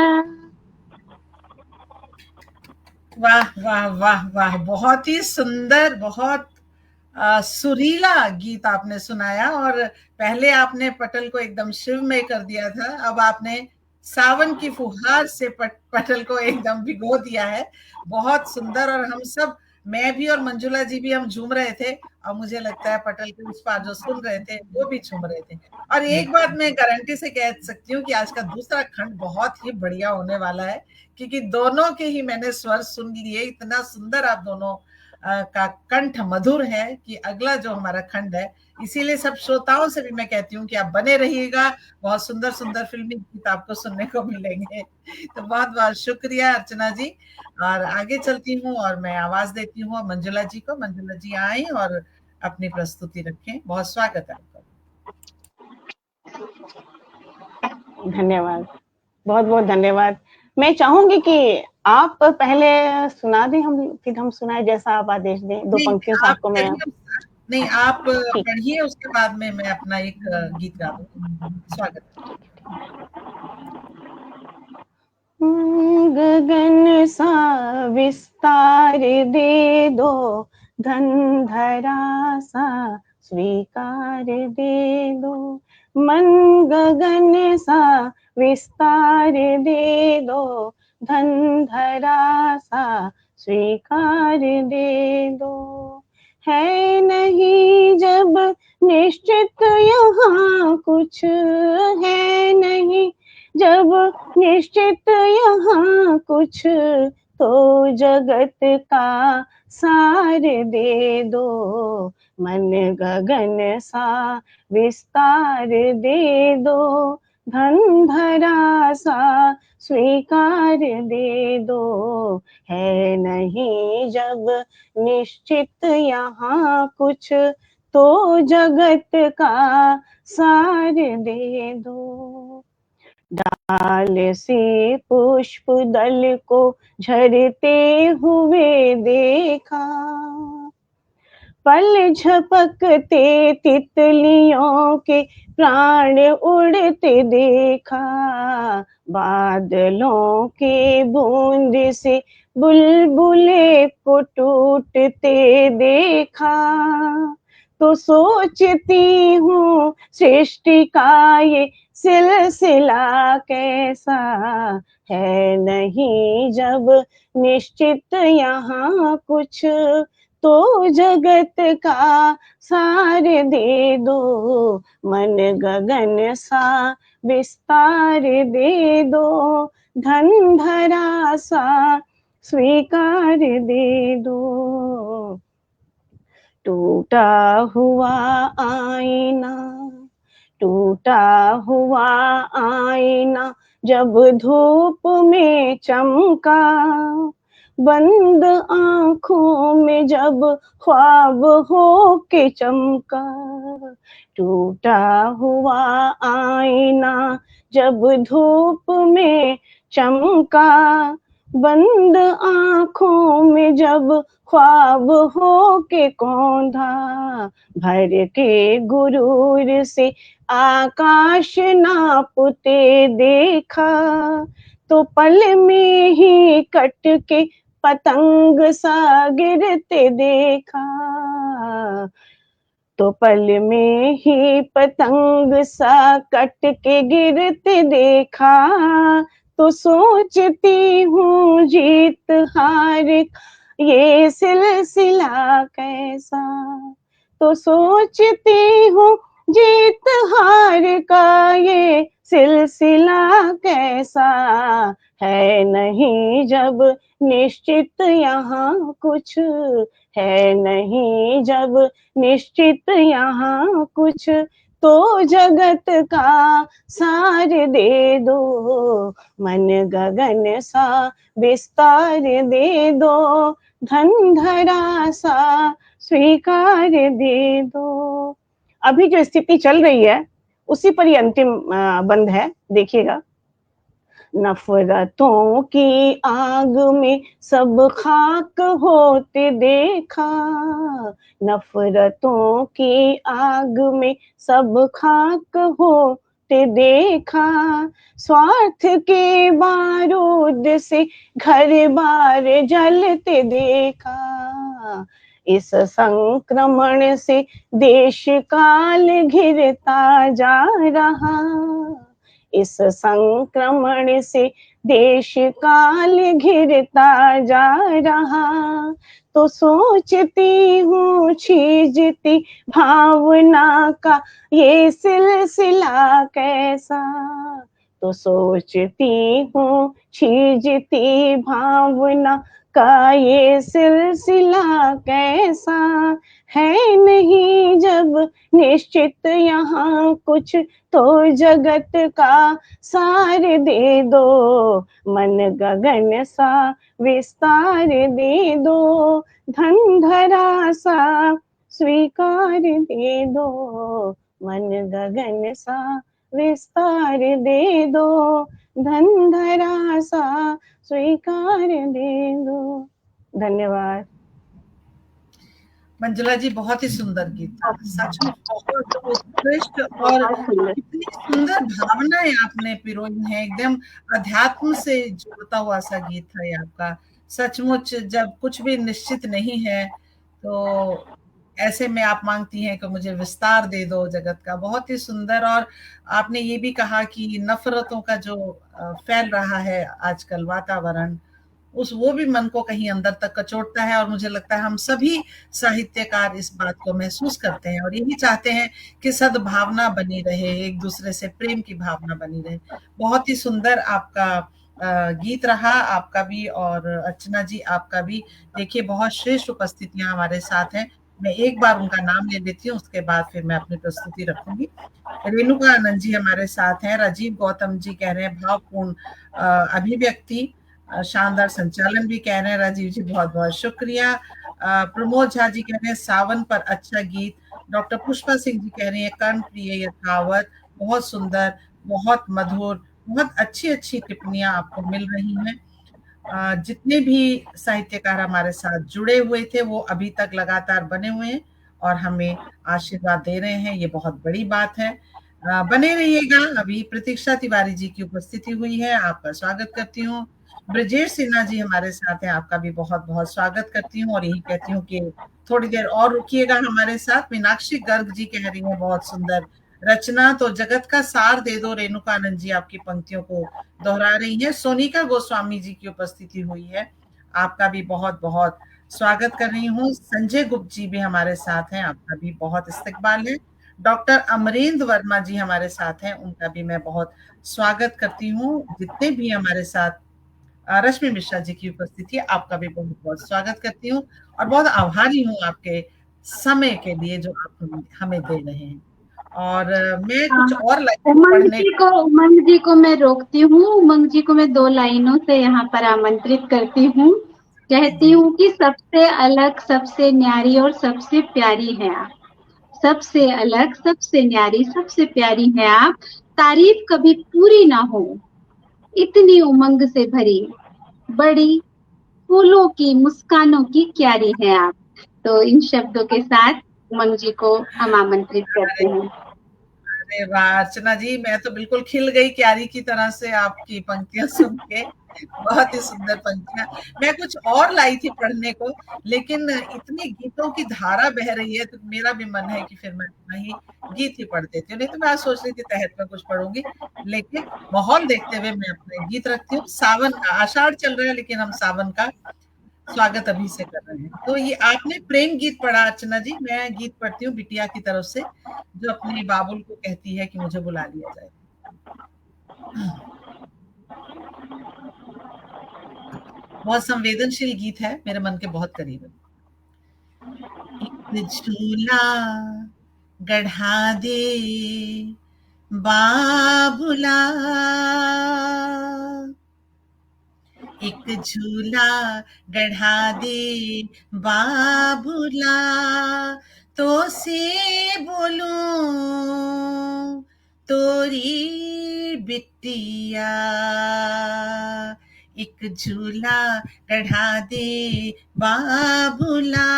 वाह वाह वाह वाह, बहुत ही सुंदर, बहुत सुरीला गीत आपने सुनाया, और पहले आपने पटल को एकदम शिव में कर दिया था, अब आपने सावन की फुहार से पटल को एकदम भिगो दिया है। बहुत सुंदर, और हम सब, मैं भी और मंजुला जी भी, हम झूम रहे थे, और मुझे लगता है पटल के उस पार जो सुन रहे थे वो भी झूम रहे थे। और एक बात मैं गारंटी से कह सकती हूँ कि आज का दूसरा खंड बहुत ही बढ़िया होने वाला है, क्योंकि दोनों के ही मैंने स्वर सुन लिए, इतना सुंदर आप दोनों का कंठ मधुर है कि अगला जो हमारा खंड है, इसीलिए सब श्रोताओं से भी मैं कहती हूँ कि आप बने रहिएगा, बहुत सुंदर सुंदर फिल्मी गीत आपको सुनने को मिलेंगे। तो बहुत बहुत शुक्रिया अर्चना जी, और आगे चलती हूँ और मैं आवाज देती हूँ मंजुला जी को। मंजुला जी आए और अपनी प्रस्तुति रखें। बहुत स्वागत है आपका। धन्यवाद, बहुत बहुत धन्यवाद। मैं चाहूंगी कि आप पहले सुना दें, फिर हम सुनाए, जैसा आप आदेश दें। 2 पंक्तियों से आपको मैं नहीं, आप पढ़िए, उसके बाद में मैं अपना एक गीत गा दूंगी। स्वागत। गगन सा विस्तार दे दो, धन धरा सा स्वीकार दे दो, मन गगन सा विस्तार दे दो, धन धरा सा स्वीकार दे दो। है नहीं जब निश्चित यहाँ कुछ, है नहीं जब निश्चित यहाँ कुछ, तो जगत का सार दे दो, मन गगन सा विस्तार दे दो, धन धरा सा स्वीकार दे दो। है नहीं जब निश्चित यहाँ कुछ, तो जगत का सार दे दो। डाल से पुष्प दल को झरते हुए देखा, पल झपकते तितलियों के प्राण उड़ते देखा, बादलों के बूंद से बुलबुले को टूटते देखा, तो सोचती हूँ सृष्टि का ये सिलसिला कैसा है। नहीं जब निश्चित यहाँ कुछ, तो जगत का सार दे दो, मन गगन सा विस्तार दे दो, धन धरा सा स्वीकार दे दो। टूटा हुआ आईना, टूटा हुआ आईना जब धूप में चमका, बंद आंखों में जब ख्वाब हो के चमका। टूटा हुआ आईना जब धूप में चमका, बंद आंखों में जब ख्वाब हो के कौंधा, भर के गुरूर से आकाश नापते देखा, तो पल में ही कट के पतंग सा गिरते देखा, तो पल में ही पतंग सा कट के गिरते देखा, तो सोचती हूँ जीत हार ये सिलसिला कैसा, तो सोचती हूँ जीत हार का ये सिलसिला कैसा है। नहीं जब निश्चित यहाँ कुछ, है नहीं जब निश्चित यहाँ कुछ, तो जगत का सार दे दो, मन गगन सा विस्तार दे दो, धन धरा सा स्वीकार दे दो। अभी जो स्थिति चल रही है उसी पर ये अंतिम बंद है, देखिएगा। नफरतों की आग में सब खाक होते देखा, नफरतों की आग में सब खाक होते देखा, स्वार्थ के बारूद से घर बार जलते देखा, इस संक्रमण से देश काल घिरता जा रहा, इस संक्रमण से देश काल घिरता जा रहा, तो सोचती हूँ छीजती भावना का ये सिलसिला कैसा, तो सोचती हूँ छीजती भावना का ये सिलसिला कैसा है, नहीं जब निश्चित यहाँ कुछ तो जगत का सार दे दो, मन गगन सा विस्तार दे दो, धन धरा सा स्वीकार दे दो, मन गगन सा विस्तार दे दो, धन धरा सा स्वीकार दे दो। धन्यवाद। मंजुला जी, बहुत ही सुंदर गीत था, सच में बहुत उत्कृष्ट और इतनी सुंदर भावनाएं आपने पिरोई हैं, एकदम अध्यात्म से जुड़ता हुआ सा गीत था ये आपका। सचमुच जब कुछ भी निश्चित नहीं है तो ऐसे में आप मांगती हैं कि मुझे विस्तार दे दो जगत का। बहुत ही सुंदर। और आपने ये भी कहा कि नफरतों का जो फैल रहा है आजकल वातावरण, वो भी मन को कहीं अंदर तक कचोटता है। और मुझे लगता है हम सभी साहित्यकार इस बात को महसूस करते हैं और यही चाहते हैं कि सद्भावना बनी रहे, एक दूसरे से प्रेम की भावना बनी रहे। बहुत ही सुंदर आपका गीत रहा, आपका भी और अर्चना जी आपका भी। देखिए, बहुत श्रेष्ठ उपस्थितियां हमारे साथ हैं। मैं एक बार उनका नाम ले लेती हूँ, उसके बाद फिर मैं अपनी प्रस्तुति रखूंगी। रेणुका आनंद जी हमारे साथ हैं। राजीव गौतम जी कह रहे हैं भावपूर्ण अभिव्यक्ति, शानदार संचालन भी कह रहे हैं। राजीव जी बहुत बहुत शुक्रिया। प्रमोद झा जी कह रहे हैं सावन पर अच्छा गीत। डॉक्टर पुष्पा सिंह जी कह रही है कर्ण प्रिय यथावत, बहुत सुंदर, बहुत मधुर, बहुत अच्छी अच्छी टिप्पणियां आपको मिल रही हैं। जितने भी साहित्यकार हमारे साथ जुड़े हुए थे वो अभी तक लगातार बने हुए हैं और हमें आशीर्वाद दे रहे हैं, ये बहुत बड़ी बात है। बने रहिएगा। अभी प्रतीक्षा तिवारी जी की उपस्थिति हुई है, आपका स्वागत करती हूँ। ब्रजेश सिन्हा जी हमारे साथ हैं, आपका भी बहुत बहुत स्वागत करती हूँ और यही कहती हूँ कि थोड़ी देर और रुकिएगा हमारे साथ। मीनाक्षी गर्ग जी कह रही है बहुत सुंदर रचना, तो जगत का सार दे दो, रेणुका आनंद जी आपकी पंक्तियों को दोहरा रही है। सोनिका गोस्वामी जी की उपस्थिति हुई है, आपका भी बहुत बहुत स्वागत कर रही हूँ। संजय गुप्त जी भी हमारे साथ हैं, आपका भी बहुत इस्तकबाल है। डॉक्टर अमरेंद्र वर्मा जी हमारे साथ हैं, उनका भी मैं बहुत स्वागत करती हूँ। जितने भी हमारे साथ, रश्मि मिश्रा जी की उपस्थिति, आपका भी बहुत बहुत स्वागत करती हूँ और बहुत आभारी हूँ आपके समय के लिए जो आप हमें दे रहे हैं। और मैं कुछ और उमंग जी को मैं रोकती हूँ। उमंग जी को मैं 2 लाइनों से यहाँ पर आमंत्रित करती हूँ। कहती हूँ कि सबसे अलग, सबसे न्यारी और सबसे प्यारी है आप। सबसे अलग, सबसे न्यारी, सबसे प्यारी है आप। तारीफ कभी पूरी ना हो, इतनी उमंग से भरी, बड़ी फूलों की मुस्कानों की क्यारी है आप। तो इन शब्दों के साथ उमंग जी को हम आमंत्रित करते हैं। अरे वाह अर्चना जी, मैं तो बिल्कुल खिल गई क्यारी की तरह से आपकी पंक्तियां सुन के। बहुत ही सुंदर पंक्तियां। मैं कुछ और लाई थी पढ़ने को, लेकिन इतनी गीतों की धारा बह रही है तो मेरा भी मन है कि फिर मैं वही गीत ही पढ़ देती हूँ। नहीं तो मैं आज सोच रही थी तहत में कुछ पढ़ूंगी, लेकिन माहौल देखते हुए मैं अपने गीत रखती हूँ। सावन का आषाढ़ चल रहा है, लेकिन हम सावन का स्वागत अभी से कर रहे हैं। तो ये आपने प्रेम गीत पढ़ा अर्चना जी, मैं गीत पढ़ती हूँ बिटिया की तरफ से, जो अपने बाबुल को कहती है कि मुझे बुला लिया जाए। बहुत संवेदनशील गीत है, मेरे मन के बहुत करीब है। एक झूला गढ़ा दे बाबुला, एक झूला गढ़ा दे बाबुला, तो से बोलूं तोरी बिटिया। एक झूला गढ़ा दे बाबुला,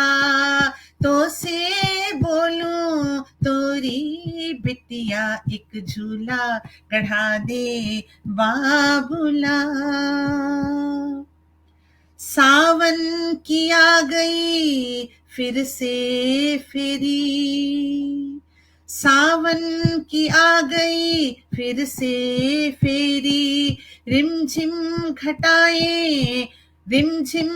तो से बोलूं तोरी बिटिया। एक झूला गढ़ा दे बाबुला। सावन की आ गई फिर से फेरी, सावन की आ गई फिर से फेरी। रिमझिम घटाएं, रिमझिम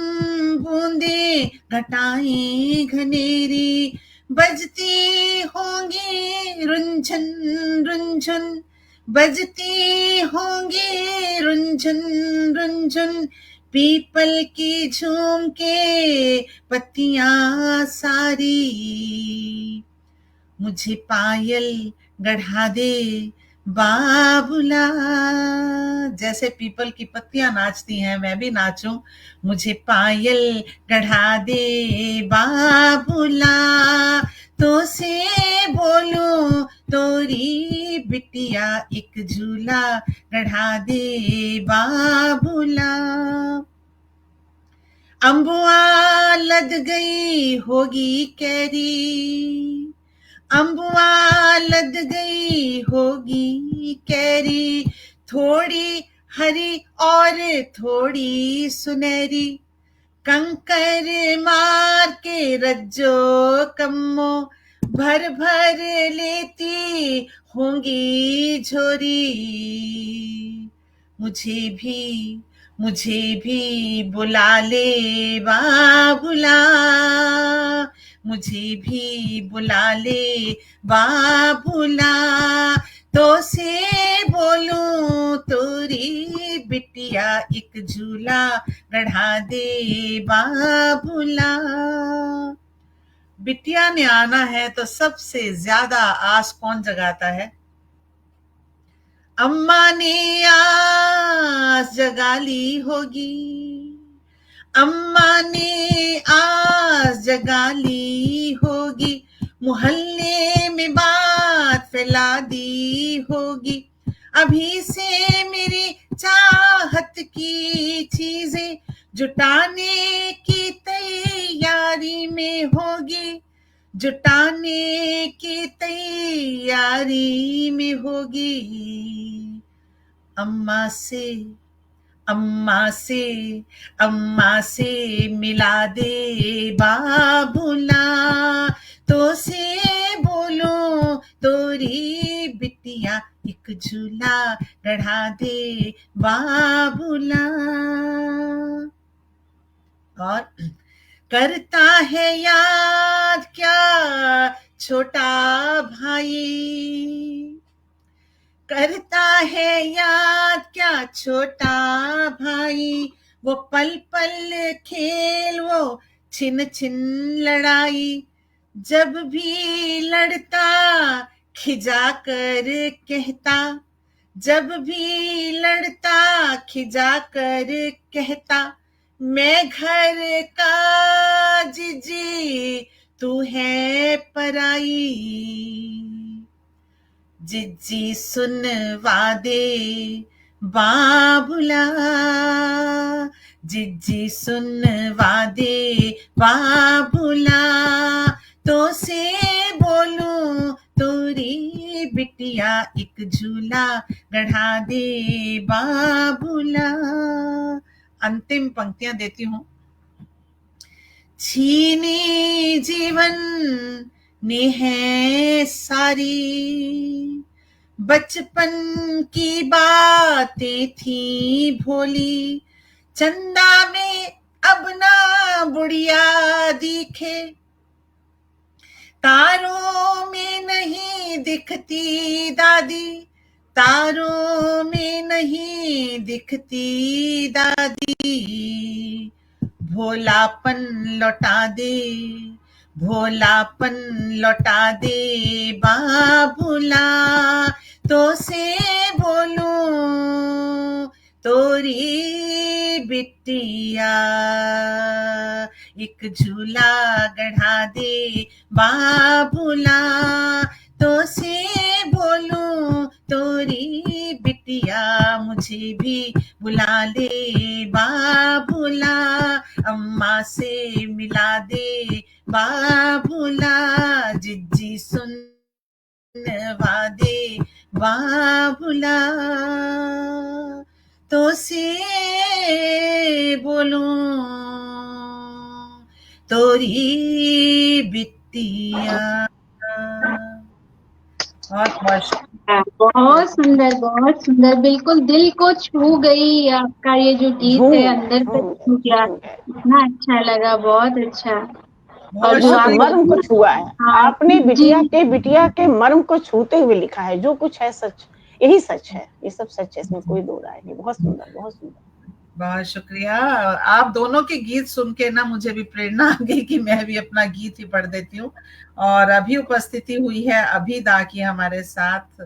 बूंदे घटाएं घनेरी, बजती होंगी रुंझन रुंझन, बजती होंगी रुंझुन रुंझुन पीपल की झूम के पत्तियां सारी, मुझे पायल गढ़ा दे बाबुला। जैसे पीपल की पत्तियां नाचती हैं मैं भी नाचूं, मुझे पायल गढ़ा दे बाबुला। तो से बोलूं तोरी बिटिया एक झूला गढ़ा दे बाबुला। अम्बुआ लद गई होगी कैरी, अम्बुआ लद गई होगी कैरी, थोड़ी हरी और थोड़ी सुनहरी, कंकर मार के रज्जो कम्मो भर भर लेती होंगी झोरी। मुझे भी बुला ले बाबुला, मुझे भी बुला ले बाबुला। तो से बोलूं तोरी बिटिया एक झूला गढ़ा दे बाबुला। बिटिया ने आना है तो सबसे ज्यादा आस कौन जगाता है? अम्मा ने आस जगा ली होगी, अम्मा ने आस जगा ली होगी, मोहल्ले में बात फैला दी होगी। अभी से मेरी चाहत की चीजें जुटाने की तैयारी में होगी, जुटाने की तैयारी में होगी। अम्मा से मिला दे बाबुला। तो से बोलो तोरी बिटिया एक झूला गढ़ा दे बाबुला। और करता है याद क्या छोटा भाई, करता है याद क्या छोटा भाई, वो पल पल खेल वो छिन छिन लड़ाई। जब भी लड़ता खिजा कर कहता, जब भी लड़ता खिजा कर कहता, मैं घर का जिजी तू है पराई। जिज्जी सुनवा दे बाबुला, जिज्जी सुनवा दे बाबुला। तो से बोलूं तोरी बिटिया एक झूला गढ़ा दे बाबुला। अंतिम पंक्तियां देती हूं। छीनी जीवन ने है सारी, बचपन की बातें थी भोली, चंदा में अब ना बुढ़िया दिखे, तारों में नहीं दिखती दादी, तारों में नहीं दिखती दादी। भोलापन लौटा दे, भोलापन लौटा दे बाबुला। तो से बोलूं तोरी बिटिया एक झूला गढ़ा दे बाबुला। तो से बोलूं तोरी बिटिया मुझे भी बुला ले बाबुला। अम्मा से मिला दे बाबुला, जिज्जी सुनवा दे बाबुला। तो से बोलूं तोरी बिटिया। बहुत सुंदर, बहुत सुंदर, बिल्कुल दिल को छू गई आपका ये जो गीत है, अंदर से छू गया, इतना अच्छा लगा, बहुत अच्छा। और बहुत मर्म को छुआ है। आपने बिटिया के मर्म को छूते हुए लिखा है, जो कुछ है सच। यही सच है, ये सब सच है, इसमें कोई दो राय नहीं। बहुत सुंदर, बहुत सुंदर। बहुत शुक्रिया। आप दोनों के गीत सुन के ना मुझे भी प्रेरणा आ गई कि मैं भी अपना गीत ही पढ़ देती हूँ। और अभी उपस्थिति हुई है अभी दा की हमारे साथ,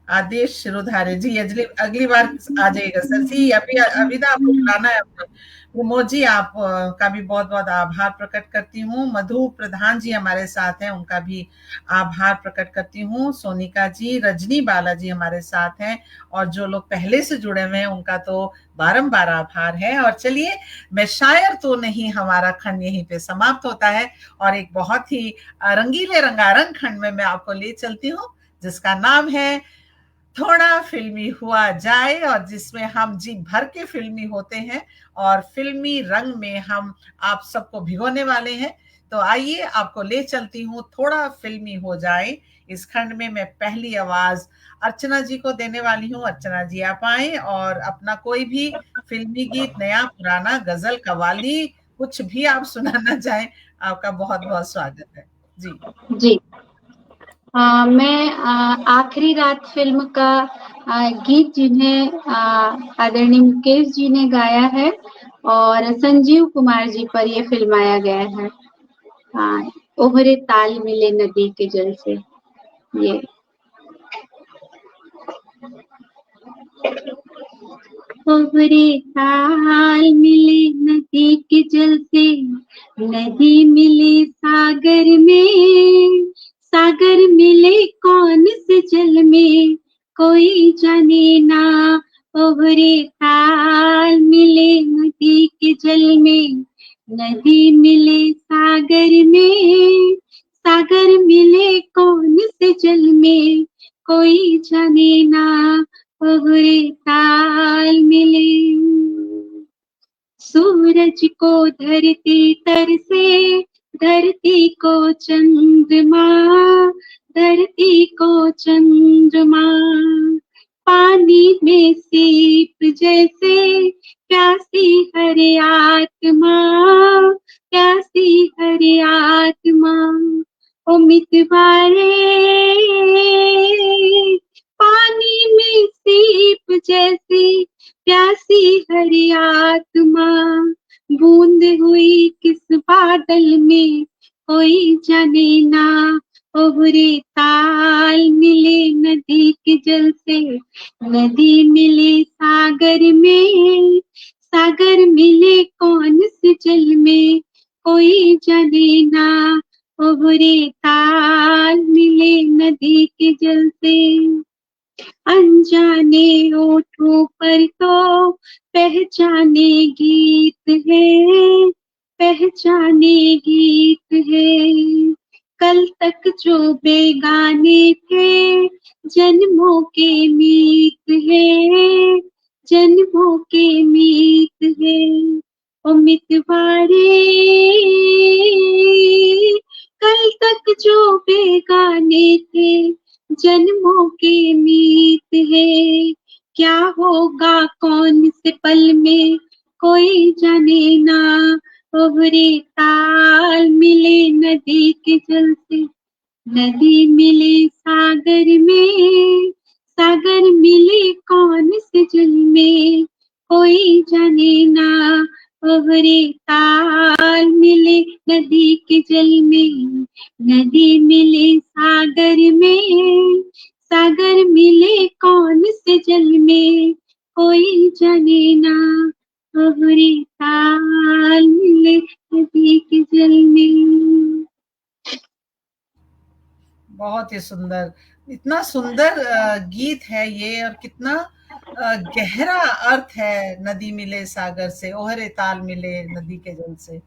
आदेश शिरोधारे जी। अगली बार आ जाइएगा सर जी। अभी अविदा आपको बुलाना है आपने। प्रमोद जी आप का भी बहुत बहुत आभार प्रकट करती हूँ। मधु प्रधान जी हमारे साथ हैं, उनका भी आभार प्रकट करती हूँ। सोनिका जी, रजनी बाला जी हमारे साथ हैं, और जो लोग पहले से जुड़े हुए हैं उनका तो बारंबार आभार है। और चलिए, मैं शायर तो नहीं, हमारा खंड यहीं पे समाप्त होता है, और एक बहुत ही रंगीले रंगारंग खंड में मैं आपको ले चलती हूँ, जिसका नाम है थोड़ा फिल्मी हुआ जाए, और जिसमें हम जी भर के फिल्मी होते हैं और फिल्मी रंग में हम आप सबको भिगोने वाले हैं। तो आइए आपको ले चलती हूँ थोड़ा फिल्मी हो जाए। इस खंड में मैं पहली आवाज अर्चना जी को देने वाली हूँ। अर्चना जी आप आए और अपना कोई भी फिल्मी गीत, नया पुराना, गजल, कव्वाली, कुछ भी आप सुनाना चाहें, आपका बहुत बहुत स्वागत है जी। जी, मैं आखिरी रात फिल्म का गीत जिन्हें आदरणीय मुकेश जी ने गाया है और संजीव कुमार जी पर यह फिल्माया गया है, ओहरे ताल मिले नदी के जल से। ये ओहरे ताल मिले नदी के जल से, नदी मिले सागर में, सागर मिले कौन से जल में, कोई जाने ना। ओहरे ताल मिले नदी के जल में, नदी मिले सागर में, सागर मिले कौन से जल में, कोई जाने ना। ओहरे ताल मिले। सूरज को धरती तर से, धरती को चंद्रमा, धरती को चंद्रमा, पानी में सीप जैसे प्यासी हर आत्मा, प्यासी हर आत्मा। ओ मितवारे पानी में सीप जैसी प्यासी हर आत्मा, बूंद हुई किस बादल में, कोई जाने ना। ओहरे ताल मिले नदी के जल से, नदी मिले सागर में, सागर मिले कौन से जल में, कोई जाने ना। ओहरे ताल मिले नदी के जल से। अनजाने ओठों पर तो पहचाने गीत है, पहचाने गीत है। कल तक जो बेगाने थे, जन्मों के मीत है, जन्मों के मीत है। ओ मितवारे कल तक जो बेगाने थे, जन्मों के मीत है। क्या होगा कौन से पल में, कोई जाने ना। ओहरे ताल मिले नदी के जल से, नदी मिले सागर में, सागर मिले कौन से जल में, कोई जाने ना। ओहरे ताल मिले नदी के जल में, नदी मिले सागर में, सागर मिले कौन से जल में, कोई जाने ना। ओहरे ताल मिले नदी के जल में। बहुत ही सुंदर, इतना सुंदर गीत है ये, और कितना गहरा अर्थ है। नदी मिले सागर से, ओहरे ताल मिले नदी के जल से,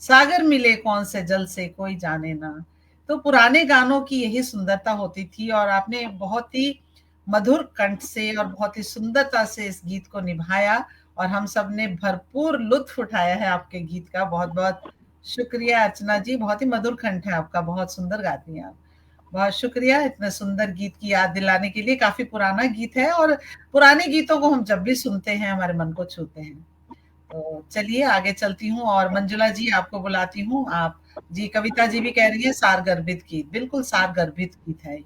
सागर मिले कौन से जल से, कोई जाने ना। तो पुराने गानों की यही सुंदरता होती थी, और आपने बहुत ही मधुर कंठ से और बहुत ही सुंदरता से इस गीत को निभाया, और हम सब ने भरपूर लुत्फ उठाया है आपके गीत का। बहुत बहुत शुक्रिया अर्चना जी, बहुत ही मधुर कंठ है आपका, बहुत सुंदर गाती हैं आप। बहुत शुक्रिया इतने सुंदर गीत की याद दिलाने के लिए। काफी पुराना गीत है, और पुराने गीतों को हम जब भी सुनते हैं हमारे मन को छूते हैं। तो चलिए आगे चलती हूँ, और मंजुला जी आपको बुलाती हूँ। आप जी, कविता जी भी कह रही है सार गर्भित गीत, बिल्कुल सार गर्भित गीत है।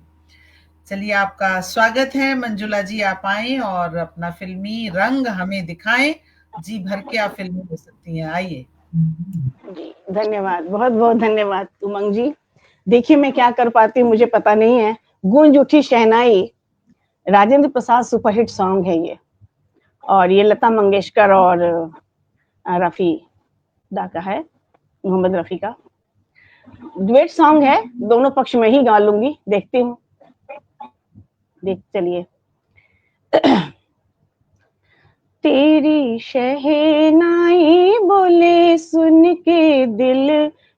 चलिए, आपका स्वागत है मंजुला जी, आप आए और अपना फिल्मी रंग हमें दिखाएं। जी भर के आप फिल्में हो सकती हैं, आइए। जी, धन्यवाद, बहुत बहुत धन्यवाद उमंग जी। देखिए मैं क्या कर पाती हूँ मुझे पता नहीं है। गूंज उठी शहनाई राजेंद्र प्रसाद सुपरहिट सॉन्ग है ये, और ये लता मंगेशकर और रफ़ी दा का है, मोहम्मद रफ़ी का डुएट सॉन्ग है। दोनों पक्ष में ही गा लूंगी, देखती हूँ। चलिए। तेरी शहनाई बोले सुन के दिल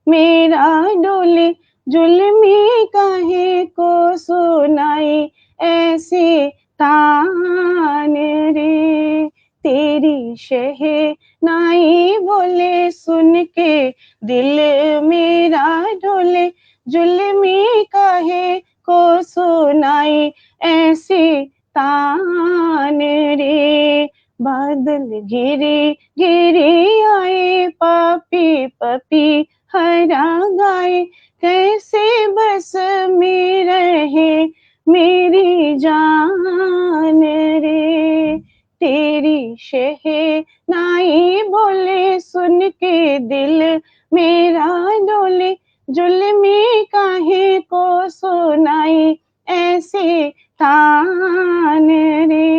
मेरा डोले, जुल्मी काहे को सुनाई ऐसे तान रे। तेरी शहनाई बोले सुन के दिल मेरा डोले, जुल्मी काहे को सुनाई ऐसे तान रे। बादल घिरे घिरे आए, पापी पपी हरा गाए, कैसे बस में रहे मेरी जान रे। तेरी शहनाई बोले सुन के दिल मेरा डोले, जुल्मी काहे को सुनाई ऐसे तान रे।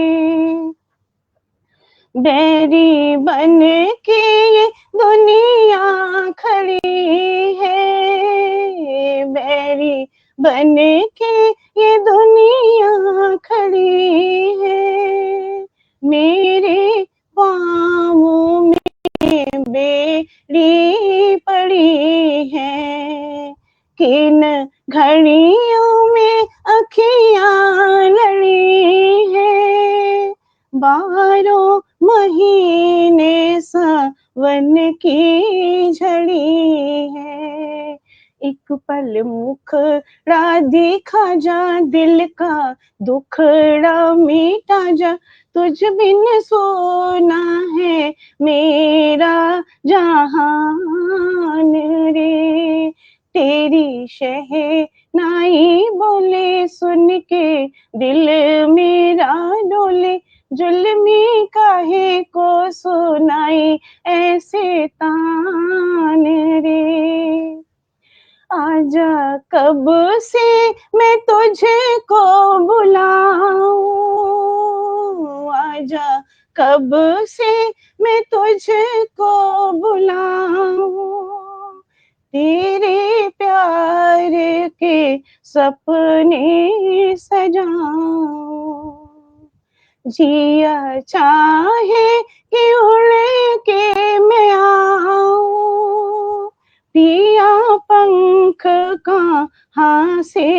बैरी बन के ये दुनिया खड़ी है, बैरी बन के ये दुनिया खड़ी है, मेरे पाँवों में बेड़ी पड़ी है। किन घड़ियों में अखियाँ लड़ी है, 12 महीने सावन की झड़ी है। एक पल मुखड़ा दिखा जा, दिल का दुखड़ा मिटा जा, तुझ बिन सोना है मेरा जहान रे। तेरी शहनाई बोले सुन के दिल मेरा डोले, जुल्मी काहे को सुनाई ऐसे तान रे। आजा कब से मैं तुझको बुलाऊं, आजा कब से मैं तुझको बुलाऊं, तेरे प्यार के सपने सजाऊं। जिया चाहे कि उड़ के मैं आऊं, पिया पंख कहाँ से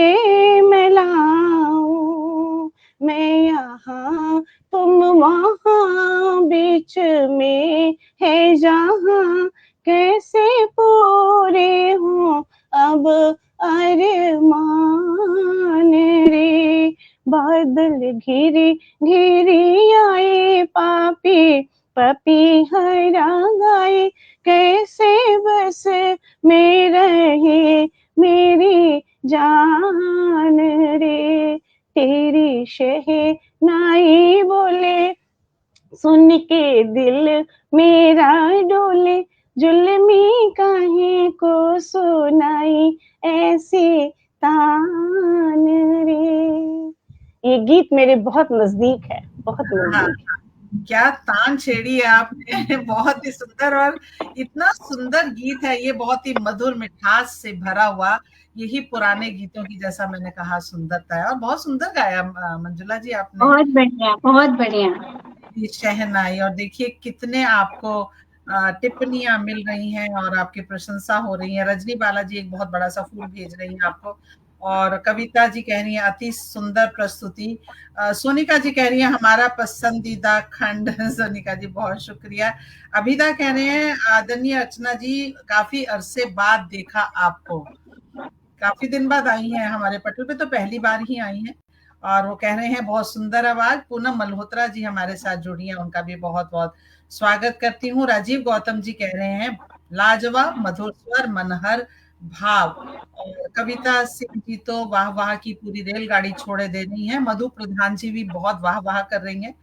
मैं लाऊं। मैं यहाँ तुम वहाँ, बीच में है जहाँ, कैसे पूरे हों अब अरमान रे। बादल घिरे घिरी आए, पापी पपी हरा गाए, कैसे बस में रहे मेरी जान रे। तेरी शहनाई बोले सुन के दिल मेरा डोले, जुल्मी काहे को सुनाई ऐसे तान रे। ये गीत मेरे बहुत नजदीक है, बहुत नजदीक है। क्या तान छेड़ी है आपने। बहुत ही सुंदर, और इतना सुंदर गीत है ये, बहुत ही मधुर मिठास से भरा हुआ। यही पुराने गीतों की, जैसा मैंने कहा, सुंदरता है। और बहुत सुंदर गाया मंजुला जी आपने। बहुत बढ़िया, बहुत बढ़िया। शहनाई, और देखिए कितने आपको टिप्पणियां मिल रही हैं और आपकी प्रशंसा हो रही है। रजनी बालाजी एक बहुत बड़ा सा फूल भेज रही है आपको, और कविता जी कह रही है अति सुंदर प्रस्तुति। सोनिका जी कह रही है हमारा पसंदीदा खंड। सोनिका जी बहुत शुक्रिया। अभिदा कह रहे हैं आदरणीय अर्चना जी, काफी अरसे बाद देखा आपको, काफी दिन बाद आई हैं हमारे पटल पे, तो पहली बार ही आई हैं। और वो कह रहे हैं बहुत सुंदर आवाज। पूनम मल्होत्रा जी हमारे साथ जुड़ी हैं, उनका भी बहुत बहुत स्वागत करती हूँ। राजीव गौतम जी कह रहे हैं लाजवाब, मधुर स्वर, मनहर भाव। और कविता सिंह जी तो वाह वाह की पूरी रेलगाड़ी छोड़े दे रही हैं। मधु प्रधान जी भी बहुत वाह वाह कर रही हैं।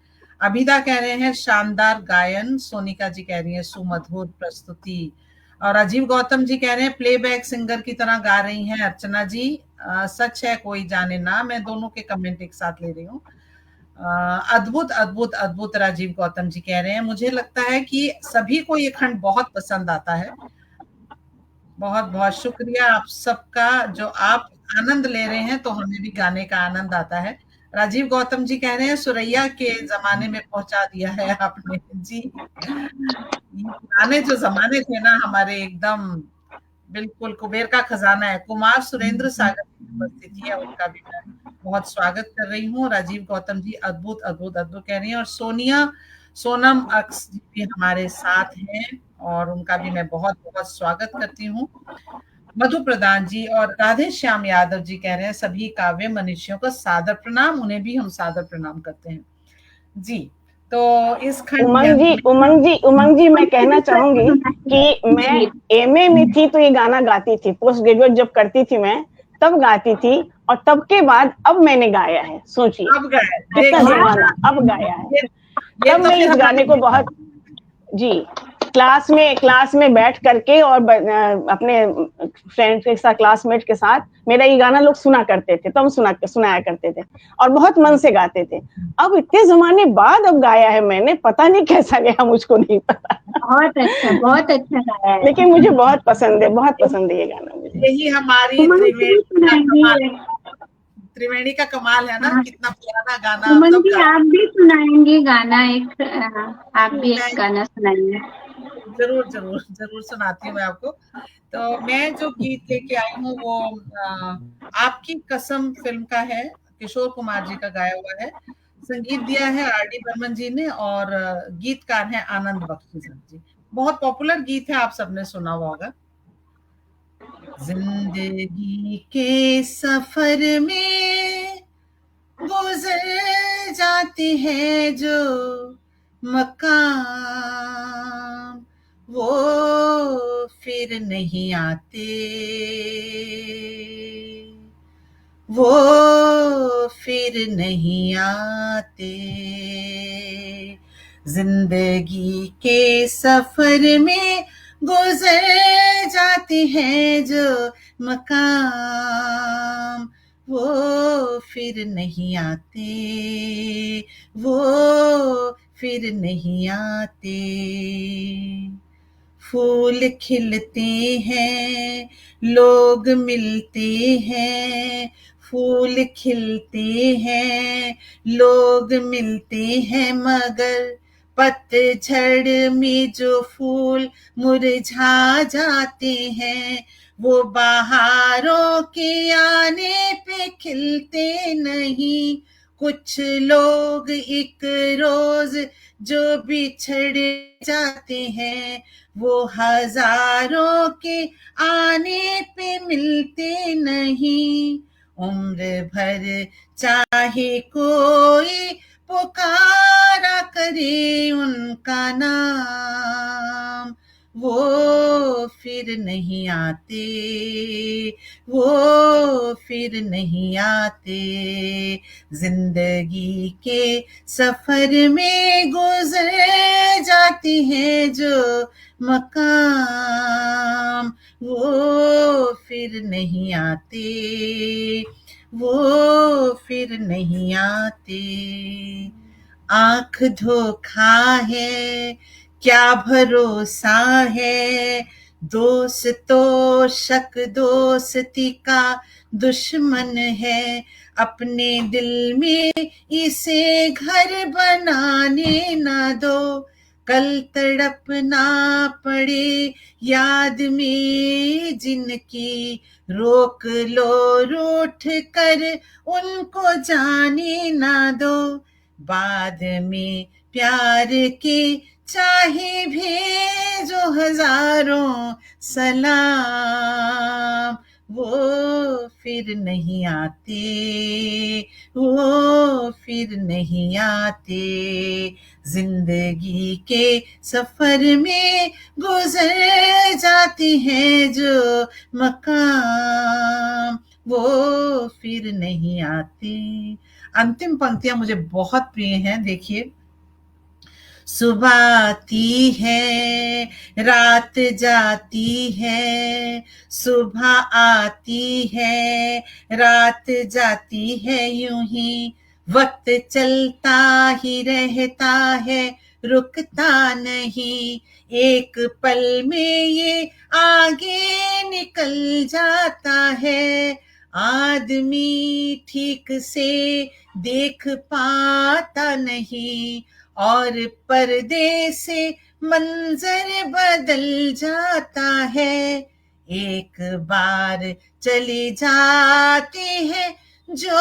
अभिदा कह रहे हैं शानदार गायन। सोनिका जी कह रही हैं सुमधुर प्रस्तुति। और राजीव गौतम जी कह रहे हैं प्लेबैक सिंगर की तरह गा रही हैं अर्चना जी। सच है कोई जाने ना। मैं दोनों के कमेंट एक साथ ले रही हूँ। अद्भुत अद्भुत अद्भुत राजीव गौतम जी कह रहे हैं मुझे लगता है कि सभी को ये खंड बहुत पसंद आता है। बहुत बहुत शुक्रिया आप सबका, जो आप आनंद ले रहे हैं तो हमें भी गाने का आनंद आता है। राजीव गौतम जी कह रहे हैं सुरैया के जमाने में पहुंचा दिया है आपने जी। ये पुराने जो जमाने थे ना हमारे, एकदम बिल्कुल कुबेर का खजाना है। कुमार सुरेंद्र सागर की उपस्थिति है, उनका भी मैं बहुत स्वागत कर रही हूँ। राजीव गौतम जी अद्भुत अद्भुत अद्भुत कह रही हैं। और सोनम अक्स जी भी हमारे साथ हैं और उनका भी मैं बहुत बहुत स्वागत करती हूँ। मधु प्रधान जी और राधे श्याम यादव जी कह रहे हैं सभी काव्य मनुष्यों को सादर प्रणाम। उन्हें भी हम सादर प्रणाम करते हैं जी। तो इस खंड में उमंग जी मैं कहना चाहूंगी कि मैं एमए में थी तो ये गाना गाती थी। पोस्ट ग्रेजुएट जब करती थी मैं तब गाती थी, और तब के बाद अब मैंने गाया है। सोचिए अब गाया, कितना जमाना, अब गाया है। ये तब तो मैं इस गाने को बहुत जी क्लास में बैठ करके और अपने फ्रेंड्स के साथ, क्लासमेट के साथ मेरा ये गाना लोग सुना करते थे, तब सुनाया करते थे और बहुत मन से गाते थे। अब इतने जमाने बाद अब गाया है मैंने, पता नहीं कैसा गया, मुझको नहीं पता। बहुत अच्छा गाया है। लेकिन मुझे बहुत पसंद है, बहुत पसंद है ये गाना मुझे। यही हमारी त्रिवेणी का कमाल है ना। हाँ। कितना पुराना गाना। उमंग जी आप भी सुनाएंगे गाना एक, आप भी एक गाना सुनाएंगे। जरूर जरूर जरूर सुनाती हूँ मैं आपको। तो मैं जो गीत लेके आई हूँ वो आपकी कसम फिल्म का है। किशोर कुमार जी का गाया हुआ है। संगीत दिया है आर.डी. बर्मन जी ने और गीतकार हैं आनंद बख्शी जी। बहुत पॉपुलर गीत है, आप सबने सुना हुआ होगा। जिंदगी के सफर में गुजर जाते हैं जो मकाम, वो फिर नहीं आते, वो फिर नहीं आते। जिंदगी के सफर में गुजर जाते हैं जो मकाम, वो फिर नहीं आते, वो फिर नहीं आते। फूल खिलते हैं, लोग मिलते हैं, फूल खिलते हैं, लोग मिलते हैं, मगर पतझड़ में जो फूल मुरझा जाते हैं वो बहारों के आने पे खिलते नहीं। कुछ लोग एक रोज जो बिछड़ जाते हैं वो हजारों के आने पे मिलते नहीं। उम्र भर चाहे कोई पुकारा करे उनका नाम, वो फिर नहीं आते, वो फिर नहीं आते। जिंदगी के सफर में गुजर जाती है जो मकाम, वो फिर नहीं आते, वो फिर नहीं आते। आंख धोखा है क्या भरोसा है, दोस्तों शक दोस्ती का दुश्मन है। अपने दिल में इसे घर बनाने ना दो, कल तड़पना पड़े याद में जिनकी, रोक लो रूठ कर उनको जाने ना दो। बाद में प्यार के चाहे भेजो हजारों सलाम, वो फिर नहीं आते, वो फिर नहीं आते। जिंदगी के सफर में गुजर जाती हैं जो मकाम, वो फिर नहीं आते। अंतिम पंक्तियां मुझे बहुत प्रिय हैं। देखिए, सुबह आती है, रात जाती है, सुबह आती है, रात जाती है, यूं ही वक्त चलता ही रहता है, रुकता नहीं। एक पल में ये आगे निकल जाता है, आदमी ठीक से देख पाता नहीं, और पर्दे से मंजर बदल जाता है। एक बार चले जाते हैं जो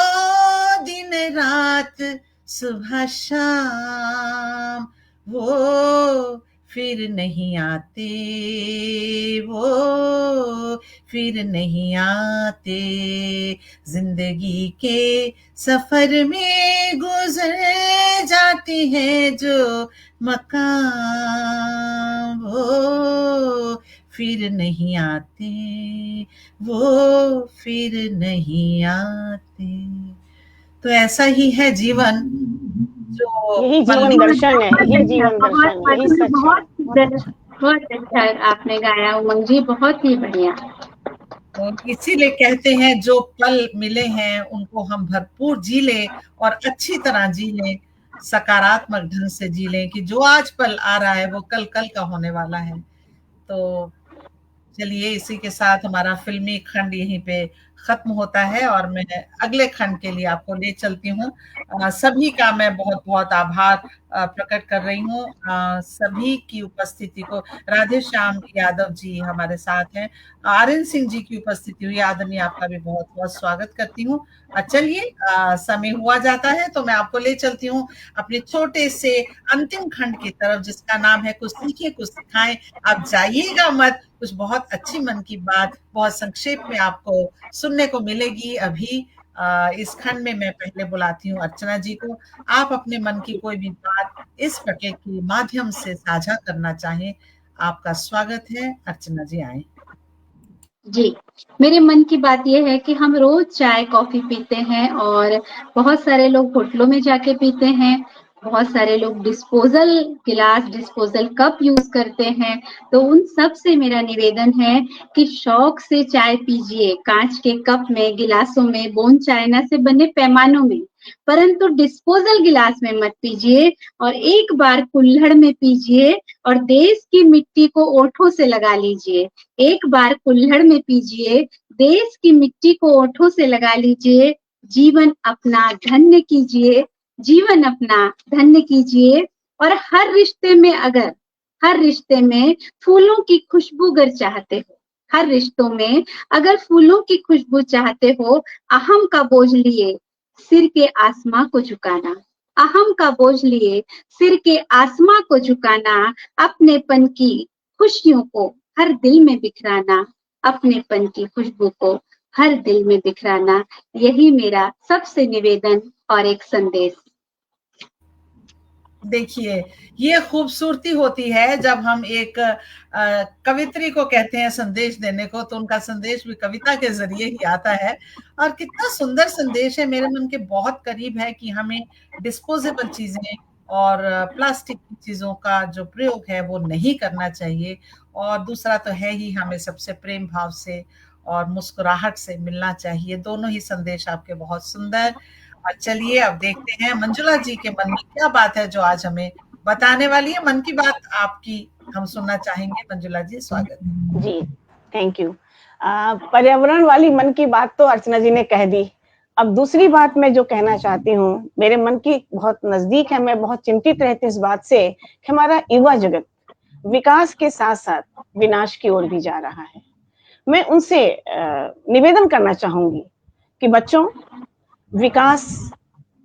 दिन रात सुबह शाम, वो फिर नहीं आते, वो फिर नहीं आते। जिंदगी के सफर में गुजर जाती है जो मकाम, वो फिर नहीं आते, वो फिर नहीं आते। तो ऐसा ही है जीवन, जो यही जीवन दर्शन है, यही जीवन दर्शन, यही सच है। बहुत अच्छा आपने गाया उमंग जी, बहुत ही बढ़िया। तो इसीलिए कहते हैं जो पल मिले हैं उनको हम भरपूर जी लें और अच्छी तरह जी लें, सकारात्मक ढंग से जी लें, कि जो आज पल आ रहा है वो कल कल का होने वाला है। तो चलिए, इसी के साथ हमारा फिल्मी खंड यहीं पे खत्म होता है और मैं अगले खंड के लिए आपको ले चलती हूँ। सभी का मैं बहुत बहुत आभार प्रकट कर रही हूँ, सभी की उपस्थिति को। राधे श्याम यादव जी हमारे साथ हैं, आर्यन सिंह जी की उपस्थिति हुई, आदरणीय, आपका भी बहुत बहुत स्वागत करती हूँ। चलिए, समय हुआ जाता है तो मैं आपको ले चलती हूँ अपने छोटे से अंतिम खंड की तरफ, जिसका नाम है कुछ सीखे कुछ सिखाएं। आप जाइएगा मत, कुछ बहुत अच्छी मन की बात बहुत संक्षेप में आपको सुनने को मिलेगी अभी। इस खंड में मैं पहले बुलाती हूँ अर्चना जी को। आप अपने मन की कोई भी बात इस पैकेट के माध्यम से साझा करना चाहें, आपका स्वागत है। अर्चना जी, आए। जी, मेरे मन की बात यह है कि हम रोज चाय कॉफी पीते हैं और बहुत सारे लोग होटलों में जाके पीते हैं, बहुत सारे लोग डिस्पोजल गिलास, डिस्पोजल कप यूज करते हैं। तो उन सब से मेरा निवेदन है कि शौक से चाय पीजिए, कांच के कप में, गिलासों में, बोन चाइना से बने पैमानों में, परंतु डिस्पोजल गिलास में मत पीजिए। और एक बार कुल्हड़ में पीजिए और देश की मिट्टी को ओठों से लगा लीजिए। एक बार कुल्हड़ में पीजिए, देश की मिट्टी को ओठों से लगा लीजिए, जीवन अपना धन्य कीजिए, जीवन अपना धन्य कीजिए। और हर रिश्ते में, अगर हर रिश्ते में फूलों की खुशबू अगर चाहते हो, हर रिश्तों में अगर फूलों की खुशबू चाहते हो, अहम का बोझ लिए सिर के आसमां को झुकाना, अहम का बोझ लिए सिर के आसमां को झुकाना, अपनेपन की खुशियों को हर दिल में बिखराना, अपनेपन की खुशबू को हर दिल में बिखराना। यही मेरा सबसे निवेदन और एक संदेश। देखिए, ये खूबसूरती होती है जब हम एक कवित्री को कहते हैं संदेश देने को, तो उनका संदेश भी कविता के जरिए ही आता है। और कितना सुंदर संदेश है, मेरे मन के बहुत करीब है कि हमें डिस्पोजेबल चीजें और प्लास्टिक की चीजों का जो प्रयोग है वो नहीं करना चाहिए। और दूसरा तो है ही, हमें सबसे प्रेम भाव से और मुस्कुराहट से मिलना चाहिए। दोनों ही संदेश आपके बहुत सुंदर। और चलिए, अब देखते हैं मंजुला जी के मन में क्या बात है जो आज हमें बताने वाली है। मन की बात आपकी हम सुनना चाहेंगे। मंजुला जी, स्वागत है। जी, थैंक यू। पर्यावरण वाली मन की बात तो अर्चना जी ने कह दी। अब दूसरी बात मैं जो कहना चाहती हूँ, मेरे मन की बहुत नजदीक है, मैं बहुत चिंतित रहती हूँ इस बात से कि हमारा युवा जगत विकास के साथ साथ विनाश की ओर भी जा रहा है। मैं उनसे निवेदन करना चाहूंगी कि बच्चों, विकास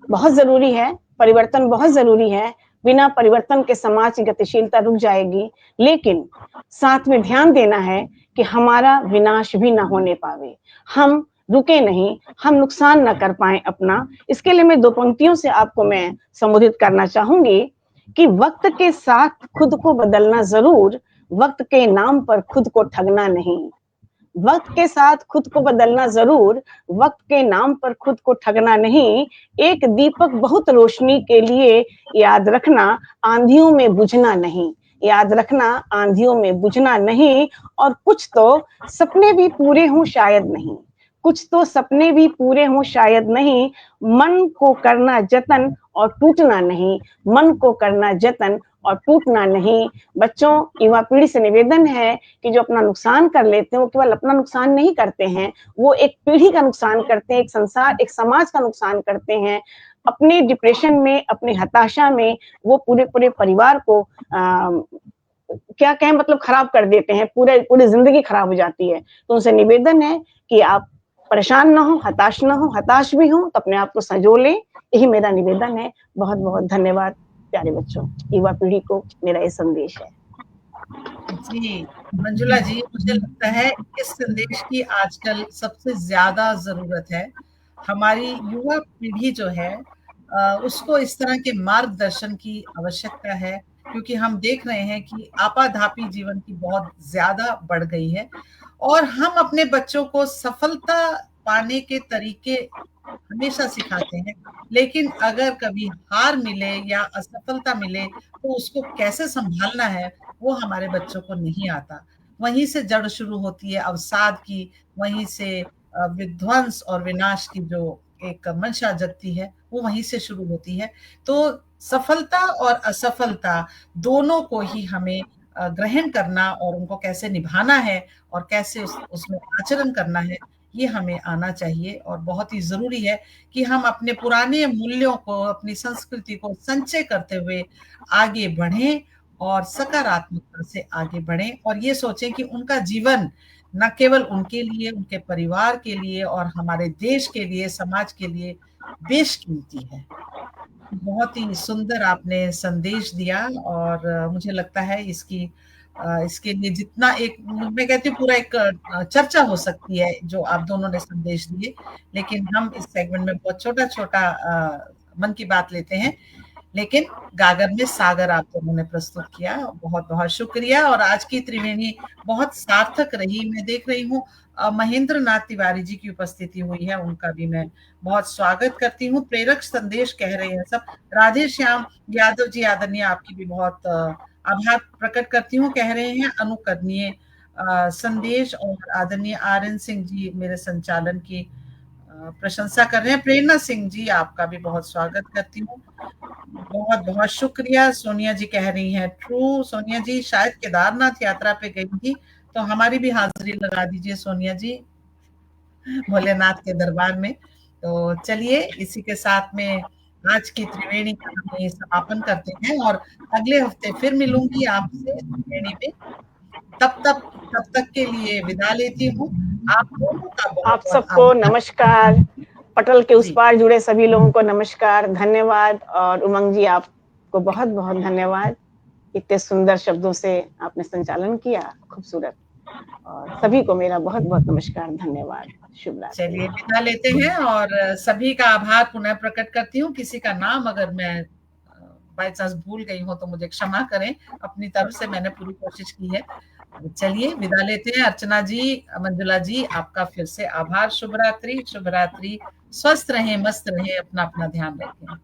बहुत जरूरी है, परिवर्तन बहुत जरूरी है। बिना परिवर्तन के समाज की गतिशीलता रुक जाएगी। लेकिन साथ में ध्यान देना है कि हमारा विनाश भी ना होने पावे, हम रुके नहीं, हम नुकसान ना कर पाए अपना। इसके लिए मैं 2 पंक्तियों से आपको मैं संबोधित करना चाहूंगी कि वक्त के साथ खुद को बदलना जरूर, वक्त के नाम पर खुद को ठगना नहीं। वक्त के साथ खुद को बदलना जरूर, वक्त के नाम पर खुद को ठगना नहीं। एक दीपक बहुत रोशनी के लिए, याद रखना आंधियों में बुझना नहीं, याद रखना आंधियों में बुझना नहीं। और कुछ तो सपने भी पूरे हों शायद नहीं, कुछ तो सपने भी पूरे हों शायद नहीं। मन को करना जतन और टूटना नहीं, मन को करना जतन और टूटना नहीं। बच्चों, युवा पीढ़ी से निवेदन है कि जो अपना नुकसान कर लेते हैं, वो केवल अपना नुकसान नहीं करते हैं, वो एक पीढ़ी का नुकसान करते हैं, एक संसार, एक समाज का नुकसान करते हैं। अपने डिप्रेशन में, अपने हताशा में वो पूरे पूरे परिवार को क्या कहें, मतलब खराब कर देते हैं, पूरी जिंदगी खराब हो जाती है। तो उनसे निवेदन है कि आप परेशान ना हो, हताश ना हो, हताश भी हो तो अपने आप को संजो लें, यही मेरा निवेदन है। बहुत बहुत धन्यवाद प्यारे बच्चों, युवा पीढ़ी को मेरा ये संदेश है। जी मंजुला जी, मुझे लगता है इस संदेश की आजकल सबसे ज्यादा जरूरत है। हमारी युवा पीढ़ी जो है उसको इस तरह के मार्गदर्शन की आवश्यकता है, क्योंकि हम देख रहे हैं कि आपाधापी जीवन की बहुत ज्यादा बढ़ गई है और हम अपने बच्चों को सफलता पाने के तरीके हमेशा सिखाते हैं, लेकिन अगर कभी हार मिले या असफलता मिले तो उसको कैसे संभालना है वो हमारे बच्चों को नहीं आता। वहीं से जड़ शुरू होती है अवसाद की, वहीं से विध्वंस और विनाश की जो एक मंशा जगती है वो वहीं से शुरू होती है। तो सफलता और असफलता दोनों को ही हमें ग्रहण करना और उनको कैसे निभाना है और कैसे उसमें आचरण करना है, ये हमें आना चाहिए। और बहुत ही जरूरी है कि हम अपने पुराने मूल्यों को, अपनी संस्कृति को संचय करते हुए आगे बढ़ें और सकारात्मकता से आगे बढ़ें और ये सोचें कि उनका जीवन न केवल उनके लिए, उनके परिवार के लिए और हमारे देश के लिए, समाज के लिए बेशकीमती है। बहुत ही सुंदर आपने संदेश दिया और मुझे लगता है इसके लिए जितना एक, मैं कहती हूँ पूरा एक चर्चा हो सकती है जो आप दोनों ने संदेश दिए, लेकिन हम इस सेगमेंट में बहुत छोटा छोटा मन की बात लेते हैं। लेकिन गागर में सागर आप दोनों ने प्रस्तुत किया, बहुत बहुत शुक्रिया। और आज की त्रिवेणी बहुत सार्थक रही। मैं देख रही हूँ महेंद्र नाथ तिवारी जी की उपस्थिति हुई है, उनका भी मैं बहुत स्वागत करती हूँ। प्रेरक संदेश कह रहे हैं सब। राधे श्याम यादव जी आदरणीय, आपकी भी बहुत आभार प्रकट करती हूँ, कह रहे हैं अनुकरणीय संदेश। और आदरणीय RN सिंह जी मेरे संचालन की प्रशंसा कर रहे हैं। प्रेरणा सिंह जी, आपका भी बहुत स्वागत करती हूँ, बहुत बहुत शुक्रिया। सोनिया जी कह रही हैं ट्रू। सोनिया जी शायद केदारनाथ यात्रा पे गई थी, तो हमारी भी हाजिरी लगा दीजिए सोनिया जी भोलेनाथ के दरबार में। तो चलिए इसी के साथ में आज की त्रिवेणी का हम समापन करते हैं और अगले हफ्ते फिर मिलूंगी आपसे त्रिवेणी में। तब तक के लिए विदा लेती हूँ। आप सबको नमस्कार, पटल के उस पार जुड़े सभी लोगों को नमस्कार, धन्यवाद। और उमंग जी आपको बहुत बहुत धन्यवाद, इतने सुंदर शब्दों से आपने संचालन किया, खूबसूरत। और सभी को मेरा बहुत बहुत नमस्कार, धन्यवाद, शुभ रात्रि। चलिए विदा लेते हैं और सभी का आभार पुनः प्रकट करती हूँ। किसी का नाम अगर मैं बाय चांस भूल गई हूँ तो मुझे क्षमा करें, अपनी तरफ से मैंने पूरी कोशिश की है। चलिए विदा लेते हैं। अर्चना जी, मंजुला जी, आपका फिर से आभार। शुभ रात्रि, शुभ रात्रि। स्वस्थ रहें, मस्त रहें, अपना अपना ध्यान रखें।